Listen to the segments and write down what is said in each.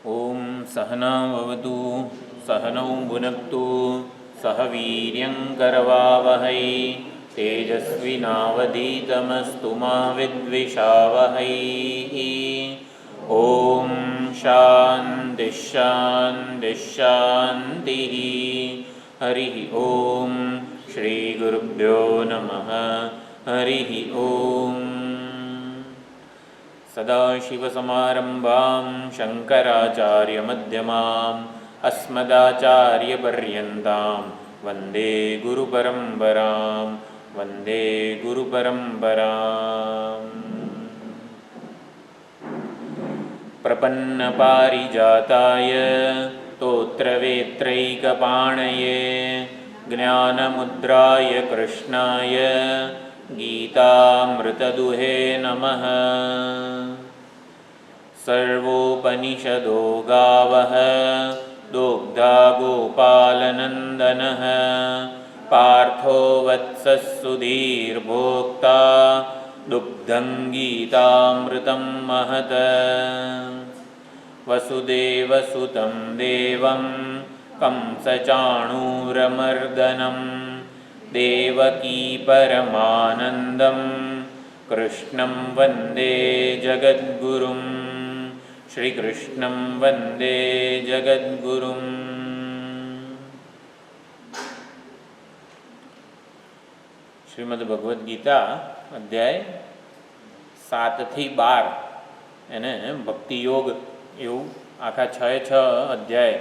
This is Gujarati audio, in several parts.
ओम सहनाववतु सहनौ भुनक्तु सह वीर्यं करवावहै तेजस्विनावधीतमस्तु मा विद्विषावहै। ओम शान्ति शान्ति शान्तिः। हरिः ओम श्री गुरुभ्यो नमः। हरिः ओम। सदाशिवसमारम्भां शङ्कराचार्यमध्यमाम् अस्मदाचार्यपर्यन्तां वन्दे गुरुपरम्परां वन्दे गुरुपरम्पराम्। प्रपन्नपारिजाताय तोत्रवेत्रैकपाणये ज्ञानमुद्राय कृष्णाय गीतामृतदुहे नमः। सर्वोपनिषदो गावः दोग्धा गोपालनन्दनः पार्थो वत्सः सुधीर्भोक्ता दुग्धं गीतामृतं महत्। वसुदेवसुतं देवं कंसचाणूरमर्दनं देवकी परमानन्दं कृष्णं वन्दे जगद्गुरुं श्रीकृष्णं वन्दे जगद्गुरुम्। શ્રીમદ ભગવદ્ ગીતા અધ્યાય 7-12 એને ભક્તિયોગ એવું આખા 6 અધ્યાય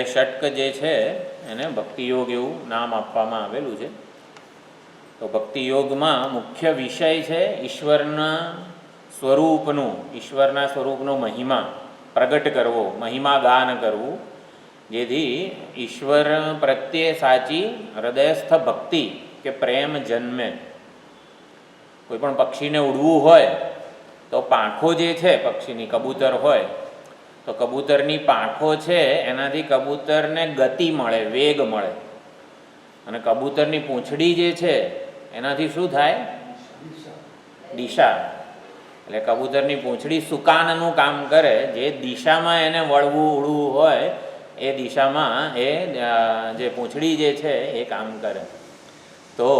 ષટક જે છે એને ભક્તિયોગ એવું નામ આપવામાં આવેલું છે. તો ભક્તિયોગમાં મુખ્ય વિષય છે ઈશ્વરના સ્વરૂપનો મહિમા પ્રગટ કરવો, મહિમા ગાન કરવું, જેથી ઈશ્વર પ્રત્યે સાચી હૃદયસ્થ ભક્તિ કે પ્રેમ જન્મે. કોઈ પણ પક્ષીને ઉડવું હોય તો પાંખો જે છે પક્ષીની, કબૂતર હોય તો કબૂતરની પાંખો છે એનાથી કબૂતરને ગતિ મળે, વેગ મળે. અને કબૂતરની પૂંછડી જે છે એનાથી શું થાય? દિશા. એટલે કબૂતરની પૂંછડી સુકાનનું કામ કરે. જે દિશામાં એને વળવું ઉડવું હોય એ દિશામાં એ જે પૂંછડી જે છે એ કામ કરે. તો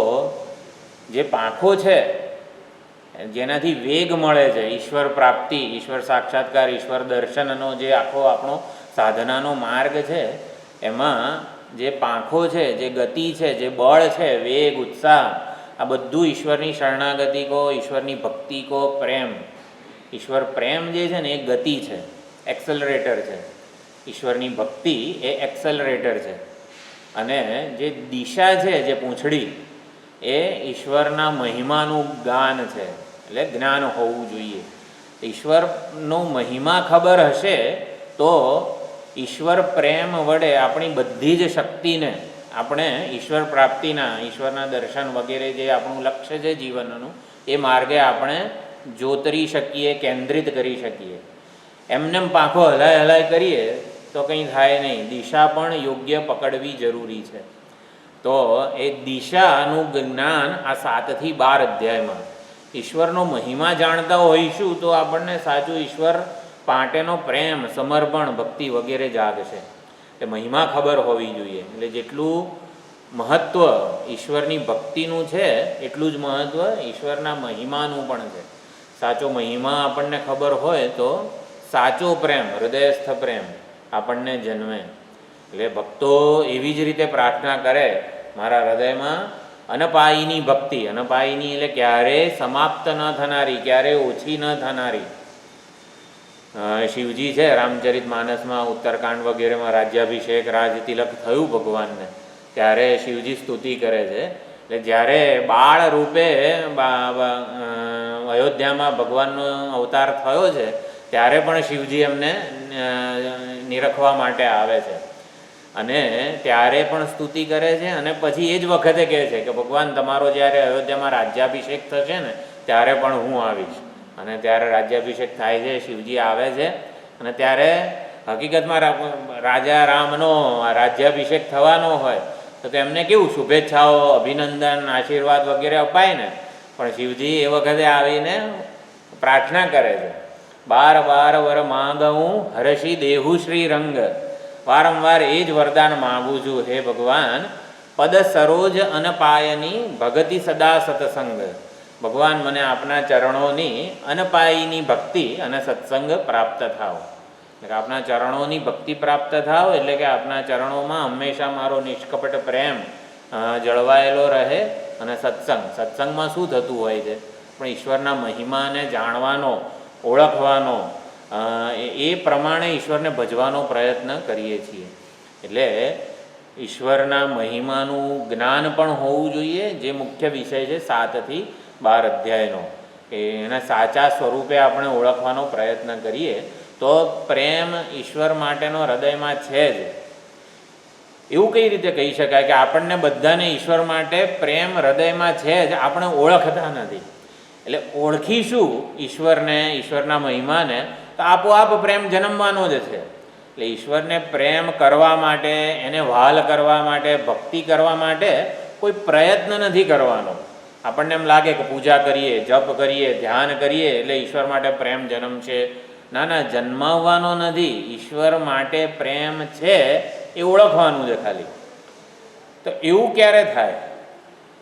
જે પાંખો છે જેનાથી વેગ મળે છે, ઈશ્વર પ્રાપ્તિ, ઈશ્વર સાક્ષાત્કાર, ઈશ્વર દર્શનનો જે આખો આપણો સાધનાનો માર્ગ છે, એમાં જે પાંખો છે, જે ગતિ છે, જે બળ છે, વેગ, ઉત્સાહ, આ બધું ઈશ્વરની શરણાગતિ કો, ઈશ્વરની ભક્તિ કો, પ્રેમ. ઈશ્વર પ્રેમ જે છે ને એ ગતિ છે, એક્સલરેટર છે. ઈશ્વરની ભક્તિ એ એક્સલરેટર છે. અને જે દિશા છે, જે પૂંછડી, એ ઈશ્વરના મહિમાનું ગાન છે. એટલે જ્ઞાન હોવું જોઈએ. ઈશ્વરનો મહિમા ખબર હશે તો ઈશ્વર પ્રેમ વડે આપણી બધી જ શક્તિને આપણે ઈશ્વર પ્રાપ્તિના, ઈશ્વરના દર્શન વગેરે જે આપણું લક્ષ્ય છે જીવનનું, એ માર્ગે આપણે જોતરી શકીએ, કેન્દ્રિત કરી શકીએ. એમને પાંખો હલાય કરીએ તો કંઈ થાય નહીં. દિશા પણ યોગ્ય પકડવી જરૂરી છે. તો એ દિશાનું જ્ઞાન આ 7-12 અધ્યાયમાં, ઈશ્વરનો મહિમા જાણતા હોઈશું તો આપણને સાચું ઈશ્વર પાટેનો પ્રેમ, સમર્પણ, ભક્તિ વગેરે જાગશે. એ મહિમા ખબર હોવી જોઈએ. એટલે જેટલું મહત્ત્વ ઈશ્વરની ભક્તિનું છે એટલું જ મહત્ત્વ ઈશ્વરના મહિમાનું પણ છે. સાચો મહિમા આપણને ખબર હોય તો સાચો પ્રેમ, હૃદયસ્થ પ્રેમ આપણને જન્મે. એટલે ભક્તો એવી જ રીતે પ્રાર્થના કરે, મારા હૃદયમાં અનપાયીની ભક્તિ. અનપાયીની એટલે ક્યારેય સમાપ્ત ન થનારી, ક્યારેય ઓછી ન થનારી. શિવજી છે રામચરિત માનસમાં, ઉત્તરકાંડ વગેરેમાં રાજ્યાભિષેક, રાજતિલક થયું ભગવાનને, ત્યારે શિવજી સ્તુતિ કરે છે. એટલે જ્યારે બાળ રૂપે અયોધ્યામાં ભગવાનનો અવતાર થયો છે ત્યારે પણ શિવજી એમને નિરખવા માટે આવે છે. અને ત્યારે પણ સ્તુતિ કરે છે. અને પછી એ જ વખતે કહે છે કે ભગવાન તમારો જ્યારે અયોધ્યામાં રાજ્યાભિષેક થશે ને ત્યારે પણ હું આવીશ. અને ત્યારે રાજ્યાભિષેક થાય છે, શિવજી આવે છે. અને ત્યારે હકીકતમાં રાજા રામનો રાજ્યાભિષેક થવાનો હોય તો તેમને કેવું શુભેચ્છાઓ, અભિનંદન, આશીર્વાદ વગેરે અપાય ને. પણ શિવજી એ વખતે આવીને પ્રાર્થના કરે છે, બાર બાર વર માગવું હર્ષી દેહુ શ્રી રંગ. વારંવાર એ જ વરદાન માગું છું, હે ભગવાન, પદ સરોજ અનપાયની ભગતિ સદા સત્સંગ. ભગવાન, મને આપના ચરણોની અનપાયની ભક્તિ અને સત્સંગ પ્રાપ્ત થાવ. એટલે કે આપના ચરણોની ભક્તિ પ્રાપ્ત થાવ એટલે કે આપના ચરણોમાં હંમેશા મારો નિષ્કપટ પ્રેમ જળવાયેલો રહે. અને સત્સંગમાં શું થતું હોય છે, પણ ઈશ્વરના મહિમાને જાણવાનો, ઓળખવાનો, એ પ્રમાણે ઈશ્વરને ભજવાનો પ્રયત્ન કરીએ છીએ. એટલે ઈશ્વરના મહિમાનું જ્ઞાન પણ હોવું જોઈએ, જે મુખ્ય વિષય છે 7 થી 12 અધ્યાયનો. એના સાચા સ્વરૂપે આપણે ઓળખવાનો પ્રયત્ન કરીએ તો પ્રેમ ઈશ્વર માટેનો હૃદયમાં છે જ. એવું કઈ રીતે કહી શકાય કે આપણને બધાને ઈશ્વર માટે પ્રેમ હૃદયમાં છે જ, આપણે ઓળખતા નથી. એટલે ઓળખીશું ઈશ્વરને, ઈશ્વરના મહિમાને, તો આપોઆપ પ્રેમ જન્મવાનો જ છે. એટલે ઈશ્વરને પ્રેમ કરવા માટે, એને વહાલ કરવા માટે, ભક્તિ કરવા માટે કોઈ પ્રયત્ન નથી કરવાનો. આપણને એમ લાગે કે પૂજા કરીએ, જપ કરીએ, ધ્યાન કરીએ એટલે ઈશ્વર માટે પ્રેમ જન્મશે. ના ના, જન્માવવાનો નથી. ઈશ્વર માટે પ્રેમ છે એ ઓળખવાનું છે ખાલી. તો એવું ક્યારે થાય?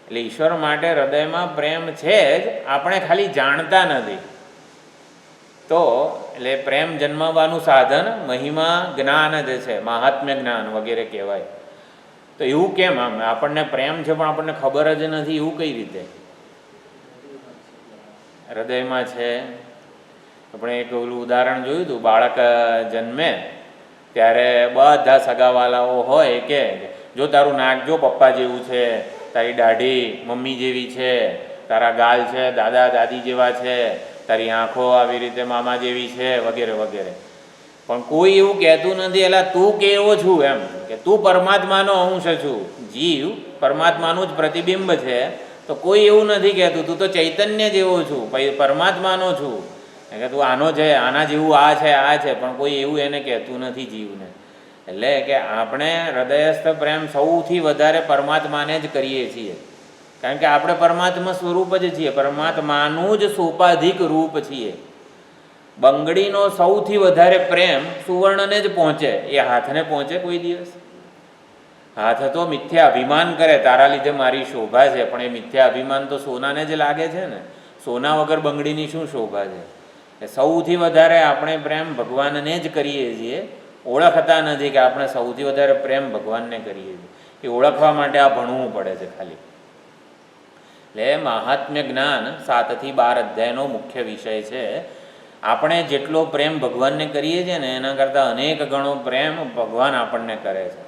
એટલે ઈશ્વર માટે હૃદયમાં પ્રેમ છે જ, આપણે ખાલી જાણતા નથી. તો એટલે પ્રેમ જન્માવવાનું સાધન મહિમા જ્ઞાન જ છે, મહાત્મ્ય જ્ઞાન વગેરે કહેવાય. તો એવું કેમ? આમ આપણને પ્રેમ છે પણ આપણને ખબર જ નથી, એવું કઈ રીતે? હૃદયમાં છે. આપણે એક ઓલું ઉદાહરણ જોયું હતું, બાળક જન્મે ત્યારે બધા સગાવાલાઓ હોય કે જો તારું નાક જો પપ્પા જેવું છે, તારી દાઢી મમ્મી જેવી છે, તારા ગાલ છે દાદા દાદી જેવા છે, તારી આંખો આવી રીતે મામા જેવી છે, વગેરે વગેરે. પણ કોઈ એવું કહેતું નથી, એલા તું કેવો છું, એમ કે તું પરમાત્માનો અંશ છું, જીવ પરમાત્માનું જ પ્રતિબિંબ છે. તો કોઈ એવું નથી કહેતું તું તો ચૈતન્ય જેવો છું, પરમાત્માનો છું, કે તું આનો છે, આના જેવું આ છે, આ છે. પણ કોઈ એવું એને કહેતું નથી જીવને. એટલે કે આપણે હૃદયસ્થ પ્રેમ સૌથી વધારે પરમાત્માને જ કરીએ છીએ, કારણ કે આપણે પરમાત્મા સ્વરૂપ જ છીએ, પરમાત્માનું જ સોપાધિક રૂપ છીએ. બંગડીનો સૌથી વધારે પ્રેમ સુવર્ણને જ પહોંચે, એ હાથને પહોંચે કોઈ દિવસ? હાથ તો મિથ્યા અભિમાન કરે, તારા લીધે મારી શોભા છે, પણ એ મિથ્યા અભિમાન તો સોનાને જ લાગે છે ને. સોના વગર બંગડીની શું શોભા છે? સૌથી વધારે આપણે પ્રેમ ભગવાનને જ કરીએ છીએ, ઓળખતા નથી કે આપણે સૌથી વધારે પ્રેમ ભગવાનને કરીએ છીએ. એ ઓળખવા માટે આ ભણવું પડે છે ખાલી. એટલે મહાત્મ્ય જ્ઞાન 7 થી 12 અધ્યાયનો મુખ્ય વિષય છે. આપણે જેટલો પ્રેમ ભગવાનને કરીએ છીએ ને એના કરતાં અનેક ગણો પ્રેમ ભગવાન આપણને કરે છે.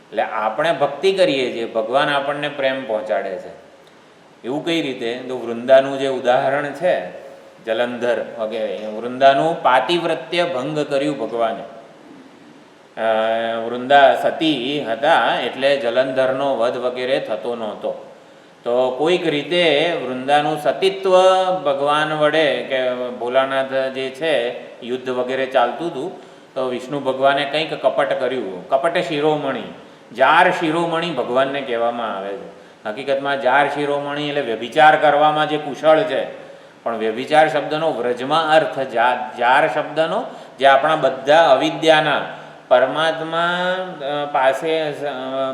એટલે આપણે ભક્તિ કરીએ છીએ, ભગવાન આપણને પ્રેમ પહોંચાડે છે. એવું કઈ રીતે? તો વૃંદાનું જે ઉદાહરણ છે, જલંધર વગેરે, વૃંદાનું પાતિવ્રત્ય ભંગ કર્યું ભગવાને. વૃંદા સતી હતા એટલે જલંધરનો વધ વગેરે થતો નહોતો. તો કોઈક રીતે વૃંદાનું સતીત્વ ભગવાન વડે, કે ભોલાનાથ જે છે, યુદ્ધ વગેરે ચાલતું હતું, તો વિષ્ણુ ભગવાને કંઈક કપટ કર્યું. કપટ શિરોમણી, જાર શિરોમણી ભગવાનને કહેવામાં આવે છે. હકીકતમાં જાર શિરોમણી એટલે વ્યભિચાર કરવામાં જે કુશળ છે. પણ વ્યભિચાર શબ્દનો વ્રજમાં અર્થ, જાર શબ્દનો જે આપણા બધા અવિદ્યાના પરમાત્મા પાસે,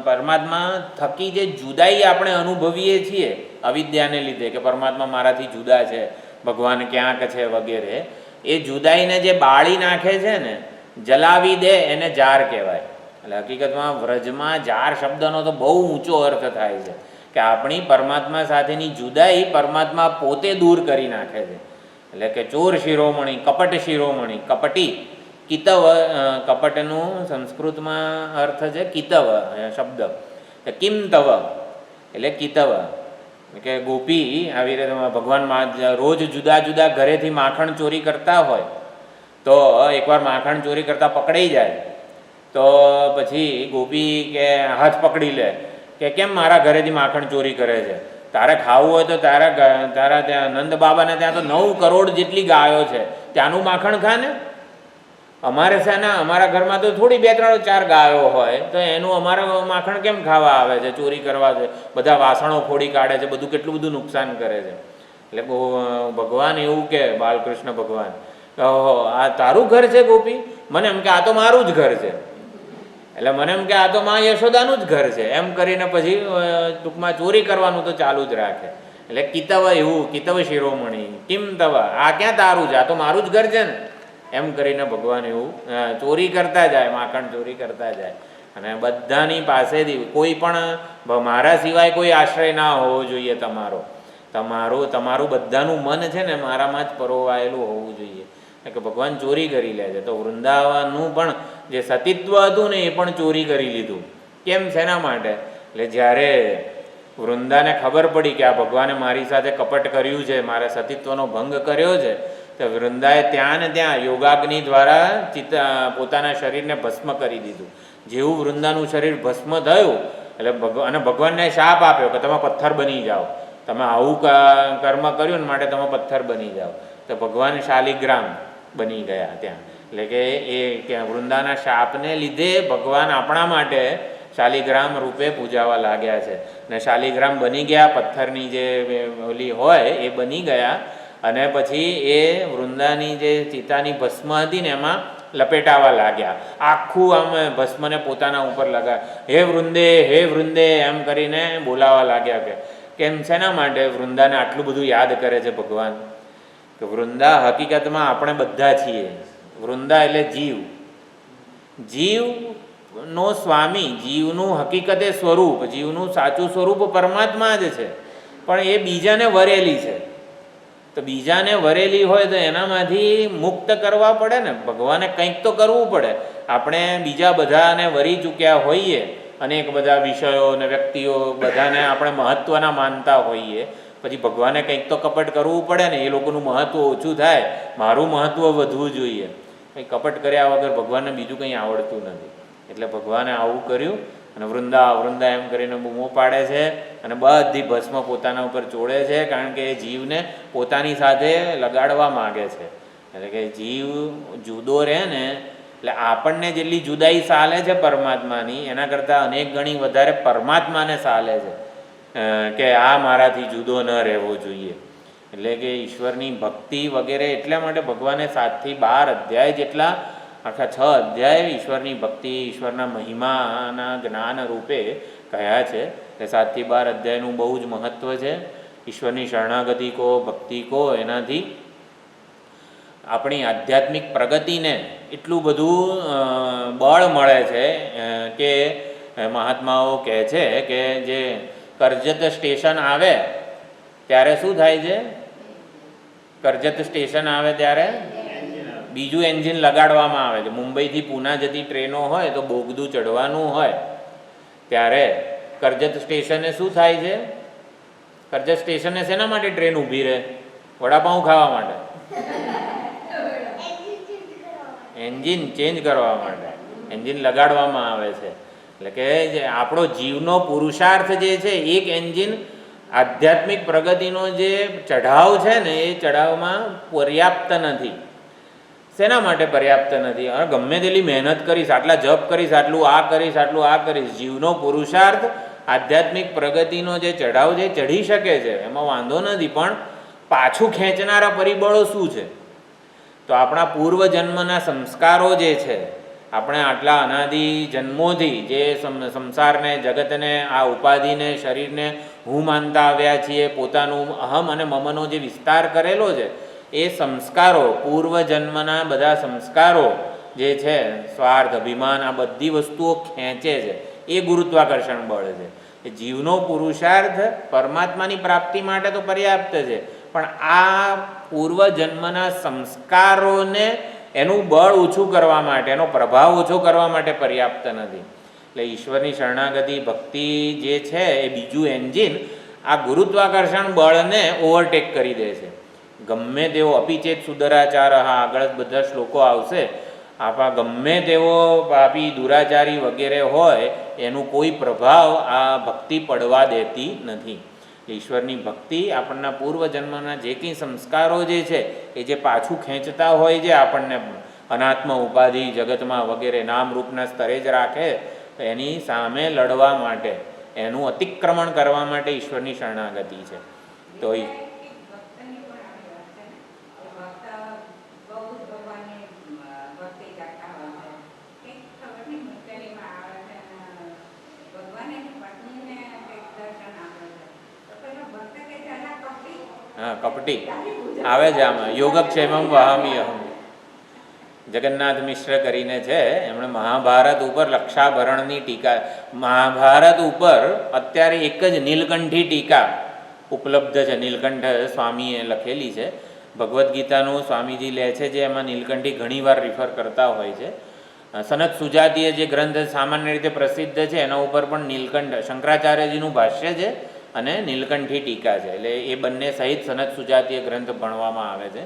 પરમાત્મા થકી જે જુદાઈ આપણે અનુભવીએ છીએ અવિદ્યાને લીધે, કે પરમાત્મા મારાથી જુદા છે, ભગવાન ક્યાંક છે વગેરે, એ જુદાઈને જે બાળી નાખે છે ને, જલાવી દે, એને જાર કહેવાય. એટલે હકીકતમાં વ્રજમાં જાર શબ્દનો તો બહુ ઊંચો અર્થ થાય છે કે આપણી પરમાત્મા સાથેની જુદાઈ પરમાત્મા પોતે દૂર કરી નાખે છે. એટલે કે ચોર શિરોમણી, કપટ શિરોમણી, કપટી, કિતવ, કપટનું સંસ્કૃતમાં અર્થ છે કિતવ શબ્દ, કિમ તવ એટલે કિતવ. કે ગોપી આવી રીતે ભગવાનમાં રોજ જુદા જુદા ઘરેથી માખણ ચોરી કરતા હોય, તો એકવાર માખણ ચોરી કરતા પકડાઈ જાય તો પછી ગોપી કે હાથ પકડી લે કે કેમ મારા ઘરેથી માખણ ચોરી કરે છે? તારે ખાવું હોય તો તારા ત્યાં નંદ બાબાને ત્યાં તો 9 કરોડ જેટલી ગાયો છે, ત્યાંનું માખણ ખા ને. અમારે છે ને, અમારા ઘરમાં તો થોડી 2, 3, 4 ગાયો હોય, તો એનું અમારા માખણ કેમ ખાવા આવે છે? ચોરી કરવા છે, બધા વાસણો ફોડી કાઢે છે, બધું કેટલું બધું નુકસાન કરે છે. એટલે ભગવાન એવું કે, બાલકૃષ્ણ ભગવાન ઓહો આ તારું ઘર છે ગોપી? મને એમ કે આ તો મારું જ ઘર છે. એટલે મને એમ કે આ તો માં યશોદાનું જ ઘર છે એમ કરીને પછી ટૂંકમાં ચોરી કરવાનું તો ચાલુ જ રાખે. એટલે કિતવ એવું કિતવ શિરોમણી કિમ તવ, આ ક્યાં તારું છે, આ તો મારું જ ઘર છે ને એમ કરીને ભગવાન એવું ચોરી કરતા જાય, માખણ ચોરી કરતા જાય. અને બધાની પાસેથી કોઈ પણ મારા સિવાય કોઈ આશ્રય ના હોવો જોઈએ તમારો. તમારું બધાનું મન છે ને મારામાં જ પરોવાયેલું હોવું જોઈએ. કે ભગવાન ચોરી કરી લે છે. તો વૃંદાવનનું પણ જે સતીત્વ હતું ને એ પણ ચોરી કરી લીધું. કેમ? શેના માટે? એટલે જ્યારે વૃંદાને ખબર પડી કે આ ભગવાને મારી સાથે કપટ કર્યું છે, મારા સતીત્વનો ભંગ કર્યો છે, તો વૃંદાએ ત્યાં ને ત્યાં યોગાગ્નિ દ્વારા પોતાના શરીરને ભસ્મ કરી દીધું. જેવું વૃંદાનું શરીર ભસ્મ થયું એટલે અને ભગવાનને શાપ આપ્યો કે તમે પથ્થર બની જાઓ, તમે આવું કર્મ કર્યું ને માટે તમે પથ્થર બની જાઓ. તો ભગવાન શાલિગ્રામ બની ગયા ત્યાં. એટલે કે એ વૃંદાના શાપને લીધે ભગવાન આપણા માટે શાલિગ્રામ રૂપે પૂજાવા લાગ્યા છે. ને શાલિગ્રામ બની ગયા, પથ્થરની જે ઓલી હોય એ બની ગયા. અને પછી એ વૃંદાની જે ચિતાની ભસ્મ હતી ને એમાં લપેટાવા લાગ્યા. આખું આમ ભસ્મને પોતાના ઉપર લગા, હે વૃંદે એમ કરીને બોલાવા લાગ્યા. કે કેમ? શેના માટે વૃંદાને આટલું બધું યાદ કરે છે ભગવાન? કે વૃંદા હકીકતમાં આપણે બધા છીએ. વૃંદા એટલે જીવનો સ્વામી, જીવનું હકીકતે સ્વરૂપ, જીવનું સાચું સ્વરૂપ પરમાત્મા જ છે, પણ એ બીજાને વરેલી છે. તો બીજાને વરેલી હોય તો એનામાંથી મુક્ત કરવા પડે ને. ભગવાને કંઈક તો કરવું પડે. આપણે બીજા બધાને વરી ચૂક્યા હોઈએ, અનેક બધા વિષયો અને વ્યક્તિઓ બધાને આપણે મહત્ત્વના માનતા હોઈએ, પછી ભગવાને કંઈક તો કપટ કરવું પડે ને. એ લોકોનું મહત્ત્વ ઓછું થાય, મારું મહત્ત્વ વધવું જોઈએ. કંઈ કપટ કર્યા વગર ભગવાનને બીજું કંઈ આવડતું નથી. એટલે ભગવાને આવું કર્યું અને વૃંદા એમ કરીને બૂમો પાડે છે અને બધી ભસ્મ પોતાના ઉપર ચોળે છે. કારણ કે એ જીવને પોતાની સાથે લગાડવા માગે છે. એટલે કે જીવ જુદો રહે ને, એટલે આપણને જેટલી જુદાઈ સાલે છે પરમાત્માની, એના કરતાં અનેક ગણી વધારે પરમાત્માને સાલે છે કે આ મારાથી જુદો ન રહેવો જોઈએ. એટલે કે ઈશ્વરની ભક્તિ વગેરે એટલા માટે ભગવાને 7 થી 12 અધ્યાય જેટલા, આખા 6 અધ્યાય ઈશ્વરની ભક્તિ, ઈશ્વરના મહિમાના જ્ઞાન રૂપે કહ્યા છે. એ 7 થી 12 અધ્યાયનું બહુ જ મહત્ત્વ છે. ઈશ્વરની શરણાગતિ કહો, ભક્તિ કહો, એનાથી આપણી આધ્યાત્મિક પ્રગતિને એટલું બધું બળ મળે છે કે મહાત્માઓ કહે છે કે જે કરજત સ્ટેશન આવે ત્યારે શું થાય છે? કરજત સ્ટેશન આવે ત્યારે બીજું એન્જિન લગાડવામાં આવે છે. મુંબઈથી પૂના જતી ટ્રેનો હોય તો બોગદું ચડવાનું હોય ત્યારે કરજત સ્ટેશને શું થાય છે? કરજત સ્ટેશને શેના માટે ટ્રેન ઊભી રહે? વડાપાઉં ખાવા માટે, એન્જિન ચેન્જ કરવા માટે એન્જિન લગાડવામાં આવે છે. એટલે કે જે આપણો જીવનો પુરુષાર્થ જે છે, એક એન્જિન આધ્યાત્મિક પ્રગતિનો જે ચઢાવ છે ને, એ ચઢાવમાં પર્યાપ્ત નથી. શેના માટે પર્યાપ્ત નથી? હવે ગમે તેટલી મહેનત કરીશ, આટલા જપ કરીશ, આટલું આ કરીશ, જીવનો પુરુષાર્થ આધ્યાત્મિક પ્રગતિનો જે ચઢાવ છે ચઢી શકે છે, એમાં વાંધો નથી. પણ પાછું ખેંચનારા પરિબળો શું છે? તો આપણા પૂર્વજન્મના સંસ્કારો જે છે, આપણે આટલા અનાદિ જન્મોથી જે સંસારને, જગતને, આ ઉપાધિને, શરીરને હું માનતા આવ્યા છીએ, પોતાનું અહમ અને મમનો જે વિસ્તાર કરેલો છે, એ સંસ્કારો, પૂર્વજન્મના બધા સંસ્કારો જે છે, સ્વાર્થ, અભિમાન, આ બધી વસ્તુઓ ખેંચે છે. એ ગુરુત્વાકર્ષણ બળ છે. એ જીવનો પુરુષાર્થ પરમાત્માની પ્રાપ્તિ માટે તો પર્યાપ્ત છે, પણ આ પૂર્વજન્મના સંસ્કારોને એનું બળ ઓછું કરવા માટે, એનો પ્રભાવ ઓછો કરવા માટે પર્યાપ્ત નથી. એટલે ઈશ્વરની શરણાગતિ ભક્તિ જે છે એ બીજું એન્જિન આ ગુરુત્વાકર્ષણ બળને ઓવરટેક કરી દે છે. ગમે તેવો અપિચેત સુદરાચાર, આગળ જ બધા શ્લોકો આવશે, આપણા ગમે તેવો પાપી દુરાચારી વગેરે હોય એનું કોઈ પ્રભાવ આ ભક્તિ પડવા દેતી નથી. ઈશ્વરની ભક્તિ આપણના પૂર્વજન્મના જે કંઈ સંસ્કારો જે છે એ જે પાછું ખેંચતા હોય છે આપણને અનાત્મ ઉપાધિ જગતમાં વગેરે નામરૂપના સ્તરે જ રાખે, તો એની સામે લડવા માટે, એનું અતિક્રમણ કરવા માટે ઈશ્વરની શરણાગતિ છે. તો હા કપટી આવે છે આમાં. યોગક્ષેમમ વહામી અહમ. જગન્નાથ મિશ્ર કરીને છે, એમણે મહાભારત ઉપર લક્ષાભરણની ટીકા, મહાભારત ઉપર અત્યારે એક જ નીલકંઠી ટીકા ઉપલબ્ધ છે, નીલકંઠ સ્વામીએ લખેલી છે. ભગવદ્ ગીતાનું સ્વામીજી લે છે, જે એમાં નીલકંઠી ઘણીવાર રિફર કરતા હોય છે. સનત સુજાતીય જે ગ્રંથ સામાન્ય રીતે પ્રસિદ્ધ છે, એના ઉપર પણ નીલકંઠ શંકરાચાર્યજીનું ભાષ્ય છે અને નીલકંઠી ટીકા છે. એટલે એ બંને સહિત સનત સુજાતીય ગ્રંથ ભણવામાં આવે છે.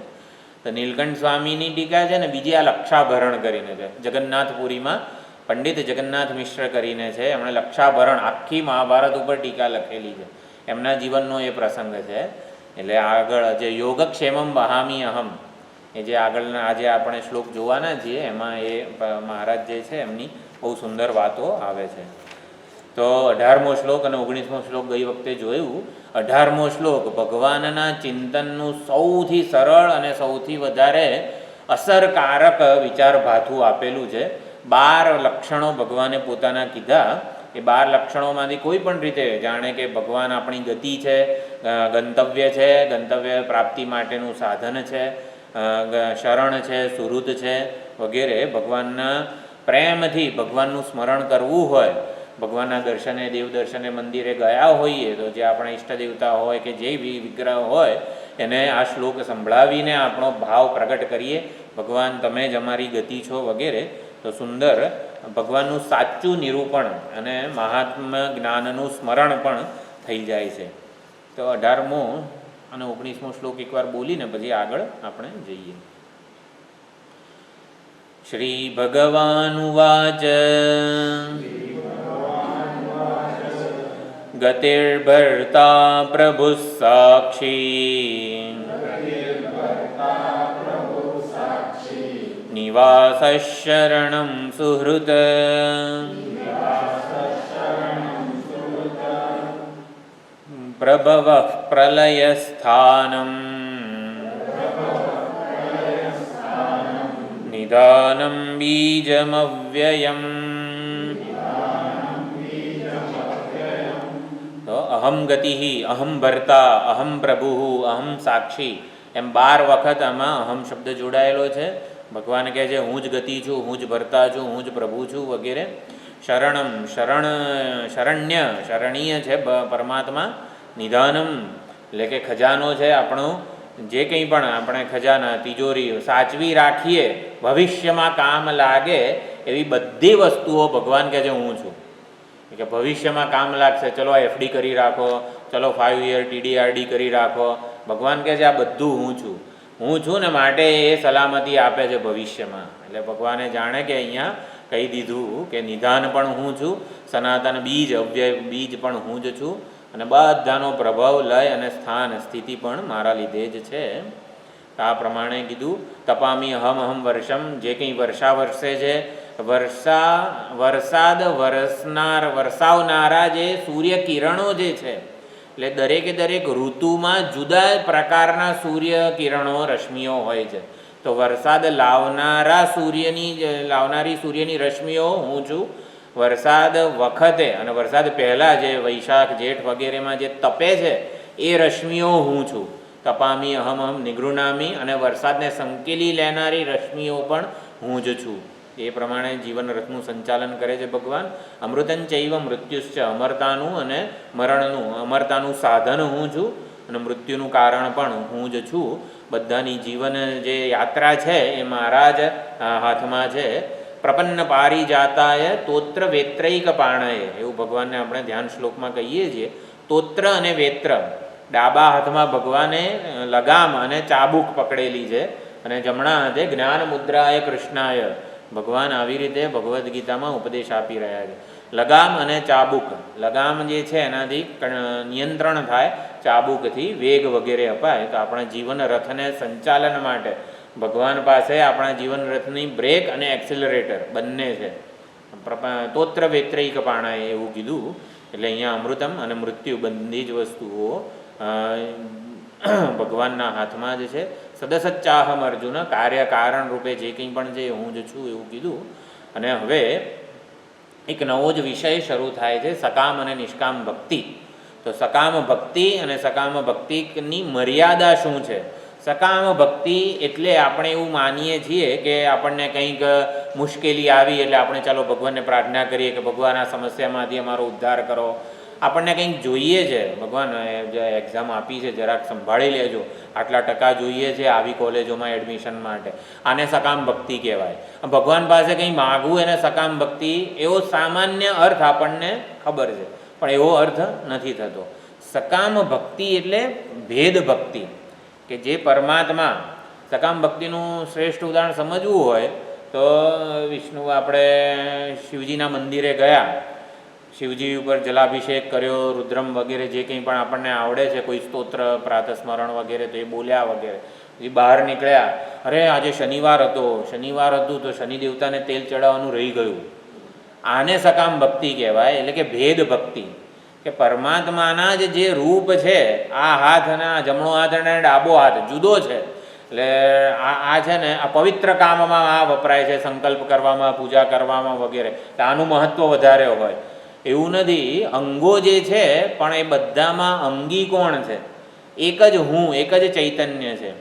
તો નીલકંઠ સ્વામીની ટીકા છે ને બીજી આ લક્ષાભરણ કરીને છે, જગન્નાથપુરીમાં પંડિત જગન્નાથ મિશ્ર કરીને છે, એમણે લક્ષાભરણ આખી મહાભારત ઉપર ટીકા લખેલી છે. એમના જીવનનો એ પ્રસંગ છે. એટલે આગળ જે યોગક્ષેમમ વહામી અહમ, એ જે આગળના આજે આપણે શ્લોક જોવાના છીએ, એમાં એ મહારાજ જે છે એમની બહુ સુંદર વાતો આવે છે. તો 18મો શ્લોક અને 19મો શ્લોક ગઈ વખતે જોયું. 18મો શ્લોક ભગવાનના ચિંતનનું સૌથી સરળ અને સૌથી વધારે અસરકારક વિચારભાથું આપેલું છે. 12 લક્ષણો ભગવાને પોતાના કીધા. એ 12 લક્ષણોમાંથી કોઈ પણ રીતે જાણે કે ભગવાન આપણી ગતિ છે, ગંતવ્ય છે, ગંતવ્ય પ્રાપ્તિ માટેનું સાધન છે, શરણ છે, સુહૃદ છે વગેરે. ભગવાનના પ્રેમથી ભગવાનનું સ્મરણ કરવું હોય, ભગવાનના દર્શને દેવ દર્શને મંદિરે ગયા હોઈએ તો જે આપણા ઈષ્ટદેવતા હોય કે જે વિગ્રહ હોય એને આ શ્લોક સંભળાવીને આપણો ભાવ પ્રગટ કરીએ, ભગવાન તમે જ અમારી ગતિ છો વગેરે. તો સુંદર ભગવાનનું સાચું નિરૂપણ અને મહાત્મ્ય જ્ઞાનનું સ્મરણ પણ થઈ જાય છે. તો 18મો અને 19મો શ્લોક એકવાર બોલીને પછી આગળ આપણે જઈએ. શ્રી ભગવાનુવાચ ગતિર્ભર્તા પ્રભુઃ સાક્ષી નિવાસશરણં સુહૃત પ્રભવઃ પ્રલયસ્થાનં નિદાનં બીજમવ્યયम्. તો અહમ ગતિ, અહમ ભર્તા, અહમ પ્રભુ, અહમ સાક્ષી એમ 12 વખત આમાં અહમ શબ્દ જોડાયેલો છે. ભગવાન કહે છે હું જ ગતિ છું, હું જ ભર્તા છું, હું જ પ્રભુ છું વગેરે. શરણમ, શરણ્ય શરણીય છે પરમાત્મા. નિધાનમ એટલે કે ખજાનો છે આપણો, જે કંઈ પણ આપણે ખજાના તિજોરી સાચવી રાખીએ, ભવિષ્યમાં કામ લાગે એવી બધી વસ્તુઓ ભગવાન કહે છે હું છું. કે ભવિષ્યમાં કામ લાગશે, ચલો એફડી કરી રાખો, ચલો 5 યર TDRD કરી રાખો. ભગવાન કહે છે આ બધું હું છું ને માટે એ સલામતી આપે છે ભવિષ્યમાં. એટલે ભગવાને જાણે કે અહીંયા કહી દીધું કે નિધાન પણ હું છું, સનાતન બીજ અવ્યય બીજ પણ હું જ છું, અને બધાનો પ્રભાવ, લય અને સ્થાન સ્થિતિ પણ મારા લીધે જ છે. આ પ્રમાણે કીધું. તપામી અહમ વર્ષમ, જે કંઈ વર્ષા વરસે છે, વરસાદ વરસાવનારા જે સૂર્ય કિરણો જે છે, એટલે દરેકે દરેક ઋતુમાં જુદા પ્રકારના સૂર્ય કિરણો રશ્મિઓ હોય છે. તો વરસાદ લાવનારી સૂર્યની રશ્મિઓ હું છું. વરસાદ વખતે અને વરસાદ પહેલાં જે વૈશાખ જેઠ વગેરેમાં જે તપે છે એ રશ્મિઓ હું છું. તપામી અહમ નિગૃણામી, અને વરસાદને સંકેલી લેનારી રશ્મિઓ પણ હું જ છું. એ પ્રમાણે જીવન રથનું સંચાલન કરે છે ભગવાન. અમૃતં ચૈવ મૃત્યુશ્ચ, અમરતાનું અને મરણનું, અમરતાનું સાધન હું છું અને મૃત્યુનું કારણ પણ હું જ છું. બધાની જીવન જે યાત્રા છે એ મારા જ હાથમાં છે. પ્રપન્ન પારિજાતાય તોત્ર વેત્રૈક પાણય, એવું ભગવાનને આપણે ધ્યાન શ્લોકમાં કહીએ છીએ. તોત્ર અને વેત્ર, ડાબા હાથમાં ભગવાને લગામ અને ચાબુક પકડેલી છે, અને જમણા હાથે જ્ઞાન મુદ્રાય કૃષ્ણાય. ભગવાન આવી રીતે ભગવદ્ ગીતામાં ઉપદેશ આપી રહ્યા છે. લગામ અને ચાબુક, લગામ જે છે એનાથી નિયંત્રણ થાય, ચાબુકથી વેગ વગેરે અપાય. તો આપણા જીવન રથને સંચાલન માટે ભગવાન પાસે આપણા જીવન રથની બ્રેક અને એક્સિલરેટર બંને છે. તોત્ર વેત્રૈક પાણાએ એવું કીધું. એટલે અહીંયા અમૃતમ અને મૃત્યુ બધી જ વસ્તુઓ ભગવાનના હાથમાં જ છે. સદસચ્ચાહમ અર્જુન, કાર્ય કારણ રૂપે જે કંઈ પણ છે હું જ છું એવું કીધું. અને હવે એક નવો જ વિષય શરૂ થાય છે, સકામ અને નિષ્કામ ભક્તિ. તો સકામ ભક્તિ અને સકામ ભક્તિની મર્યાદા શું છે? સકામ ભક્તિ એટલે આપણે એવું માનીએ છીએ કે આપણને કંઈક મુશ્કેલી આવી એટલે આપણે ચાલો ભગવાનને પ્રાર્થના કરીએ કે ભગવાન આ સમસ્યામાંથી અમારો ઉદ્ધાર કરો. આપણને કંઈક જોઈએ છે, ભગવાન જે એક્ઝામ આપી છે જરાક સંભાળી લેજો, આટલા ટકા જોઈએ છે આવી કોલેજોમાં એડમિશન માટે, આને સકામ ભક્તિ કહેવાય. ભગવાન પાસે કંઈ માગવું એને સકામ ભક્તિ એવો સામાન્ય અર્થ આપણને ખબર છે, પણ એવો અર્થ નથી થતો. સકામ ભક્તિ એટલે ભેદ ભક્તિ, કે જે પરમાત્મા, સકામ ભક્તિનું શ્રેષ્ઠ ઉદાહરણ સમજવું હોય તો વિષ્ણુ આપણે શિવજીના મંદિરે ગયા, શિવજી ઉપર જલાભિષેક કર્યો, રુદ્રમ વગેરે જે કંઈ પણ આપણને આવડે છે, કોઈ સ્તોત્ર પ્રાતસ્મરણ વગેરે તો એ બોલ્યા વગેરે. એ બહાર નીકળ્યા, અરે આજે શનિવાર હતું તો શનિ દેવતાને તેલ ચડાવવાનું રહી ગયું. આને સકામ ભક્તિ કહેવાય, એટલે કે ભેદ ભક્તિ, કે પરમાત્માના જ જે રૂપ છે, આ હાથ અને આ જમણો હાથ અને ડાબો હાથ જુદો છે. એટલે આ છે ને આ પવિત્ર કામમાં આ વપરાય છે, સંકલ્પ કરવામાં, પૂજા કરવામાં વગેરે, આનું મહત્ત્વ વધારે હોય એવું નથી. અંગો જે છે પણ એ બધામાં અંગી કોણ છે? એક જ હું, એક જ ચૈતન્ય છે.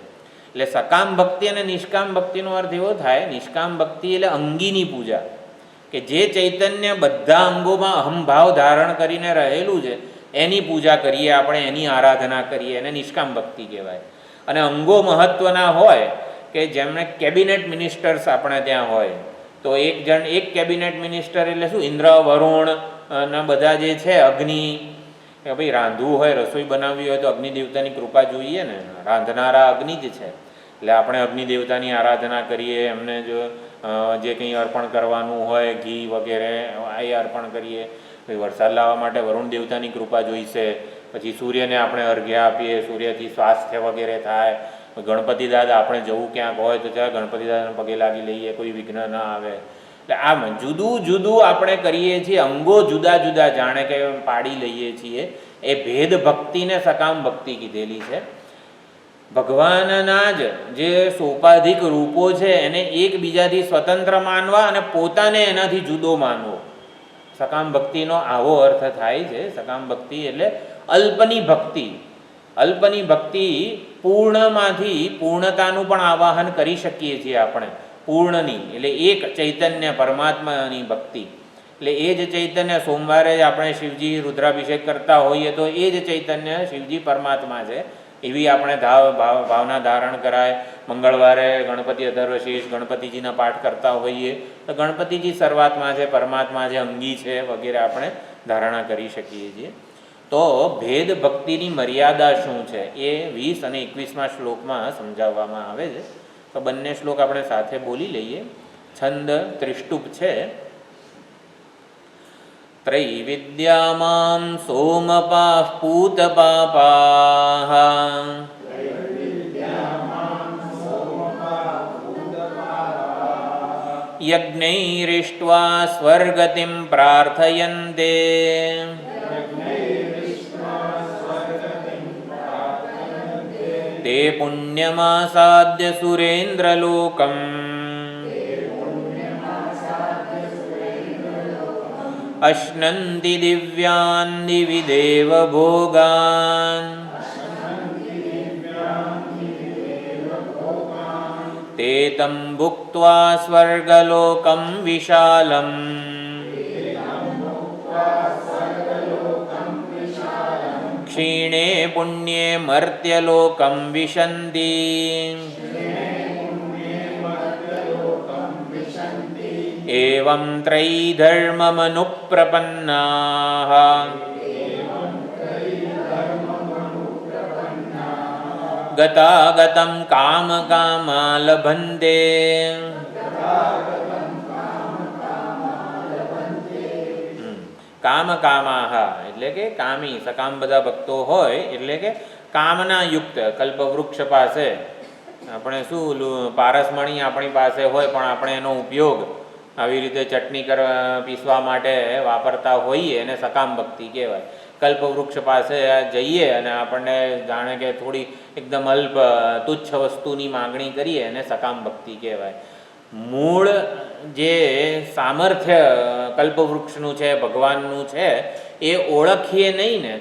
એટલે સકામ ભક્તિ અને નિષ્કામ ભક્તિનો અર્થ એવો થાય, નિષ્કામ ભક્તિ એટલે અંગીની પૂજા, કે જે ચૈતન્ય બધા અંગોમાં અહંભાવ ધારણ કરીને રહેલું છે એની પૂજા કરીએ આપણે, એની આરાધના કરીએ, એને નિષ્કામ ભક્તિ કહેવાય. અને અંગો મહત્ત્વના હોય કે જેમણે કેબિનેટ મિનિસ્ટર્સ આપણે ત્યાં હોય, તો એક કેબિનેટ મિનિસ્ટર એટલે શું? ઇન્દ્ર, વરુણ ના બધા જે છે, અગ્નિ, કે ભાઈ રાંધવું હોય, રસોઈ બનાવવી હોય તો અગ્નિ દેવતાની કૃપા જોઈએ ને, રાંધનારા અગ્નિ જ છે. એટલે આપણે અગ્નિ દેવતાની આરાધના કરીએ, એમને જો જે કંઈ અર્પણ કરવાનું હોય, ઘી વગેરે એ અર્પણ કરીએ. વરસાદ લાવવા માટે વરુણ દેવતાની કૃપા જોઈશે. પછી સૂર્યને આપણે અર્ઘ્ય આપીએ, સૂર્યથી સ્વાસ્થ્ય વગેરે થાય. ગણપતિ દાદા આપણે જવું ક્યાંક હોય તો ત્યાં ગણપતિ દાદાને પગે લાગી લઈએ, કોઈ વિઘ્ન ના આવે. એટલે આમ જુદું જુદું આપણે કરીએ છીએ, અંગો જુદા જુદા જાણે કે પાડી લઈએ છીએ. એ ભેદ ભક્તિને સકામ ભક્તિ કીધેલી છે. ભગવાનના જ જે સોપાધિક રૂપો છે એને એકબીજાથી સ્વતંત્ર માનવા અને પોતાને એનાથી જુદો માનવો, સકામ ભક્તિનો આવો અર્થ થાય છે. સકામ ભક્તિ એટલે અલ્પની ભક્તિ. અલ્પની ભક્તિ પૂર્ણમાંથી પૂર્ણતાનું પણ આવાહન કરી શકીએ છીએ આપણે. પૂર્ણની એટલે એક ચૈતન્ય પરમાત્માની ભક્તિ. એટલે એ જ ચૈતન્ય સોમવારે જ આપણે શિવજી રુદ્રાભિષેક કરતા હોઈએ તો એ જ ચૈતન્ય શિવજી પરમાત્મા છે એવી આપણે ભાવના ધારણ કરાય. મંગળવારે ગણપતિ અધર્વશીર્ષ ગણપતિજીના પાઠ કરતા હોઈએ તો ગણપતિજી સર્વાત્મા છે, પરમાત્મા છે, અંગી છે વગેરે આપણે ધારણા કરી શકીએ છીએ. તો ભેદ ભક્તિની મર્યાદા શું છે એ 20 અને 21મા શ્લોકમાં સમજાવવામાં આવે છે. તો બંને શ્લોક આપણે સાથે બોલી લઈએ. છંદ ત્રિષ્ટુપ છે. ત્રૈવિદ્યામાં સોમપાઃ પૂતપાપાઃ યજ્ઞૈરિષ્ટ્વા સ્વર્ગતિં પ્રાર્થયન્તે તે પુણ્યમાસાદ્ય સુરેન્દ્રલોકમ અશ્નન્તિ દિવ્યાન દિવિ દેવ ભોગાન તે તં ભુક્ત્વા સ્વર્ગલોકં વિશાલમ ક્ષીણે પુણ્યે મર્ત્યલોકં વિશન્તિ એવં ત્રૈધર્મમનુપ્રપન્નાઃ ગતાગतं કામકામા લભન્તે કામકામાઃ એટલે કે કામી, સકામ બધા ભક્તો હોય એટલે કે કામના યુક્ત. કલ્પવૃક્ષ પાસે આપણે શું પારસમણી આપણી પાસે હોય પણ આપણે એનો ઉપયોગ આવી રીતે ચટણી પીસવા માટે વાપરતા હોઈએ એને સકામ ભક્તિ કહેવાય. કલ્પવૃક્ષ પાસે જઈએ અને આપણને જાણે કે થોડી એકદમ અલ્પ તુચ્છ વસ્તુની માગણી કરીએ એને સકામ ભક્તિ કહેવાય. મૂળ જે સામર્થ્ય કલ્પવૃક્ષનું છે, ભગવાનનું છે, એ ઓળખીએ નહીં ને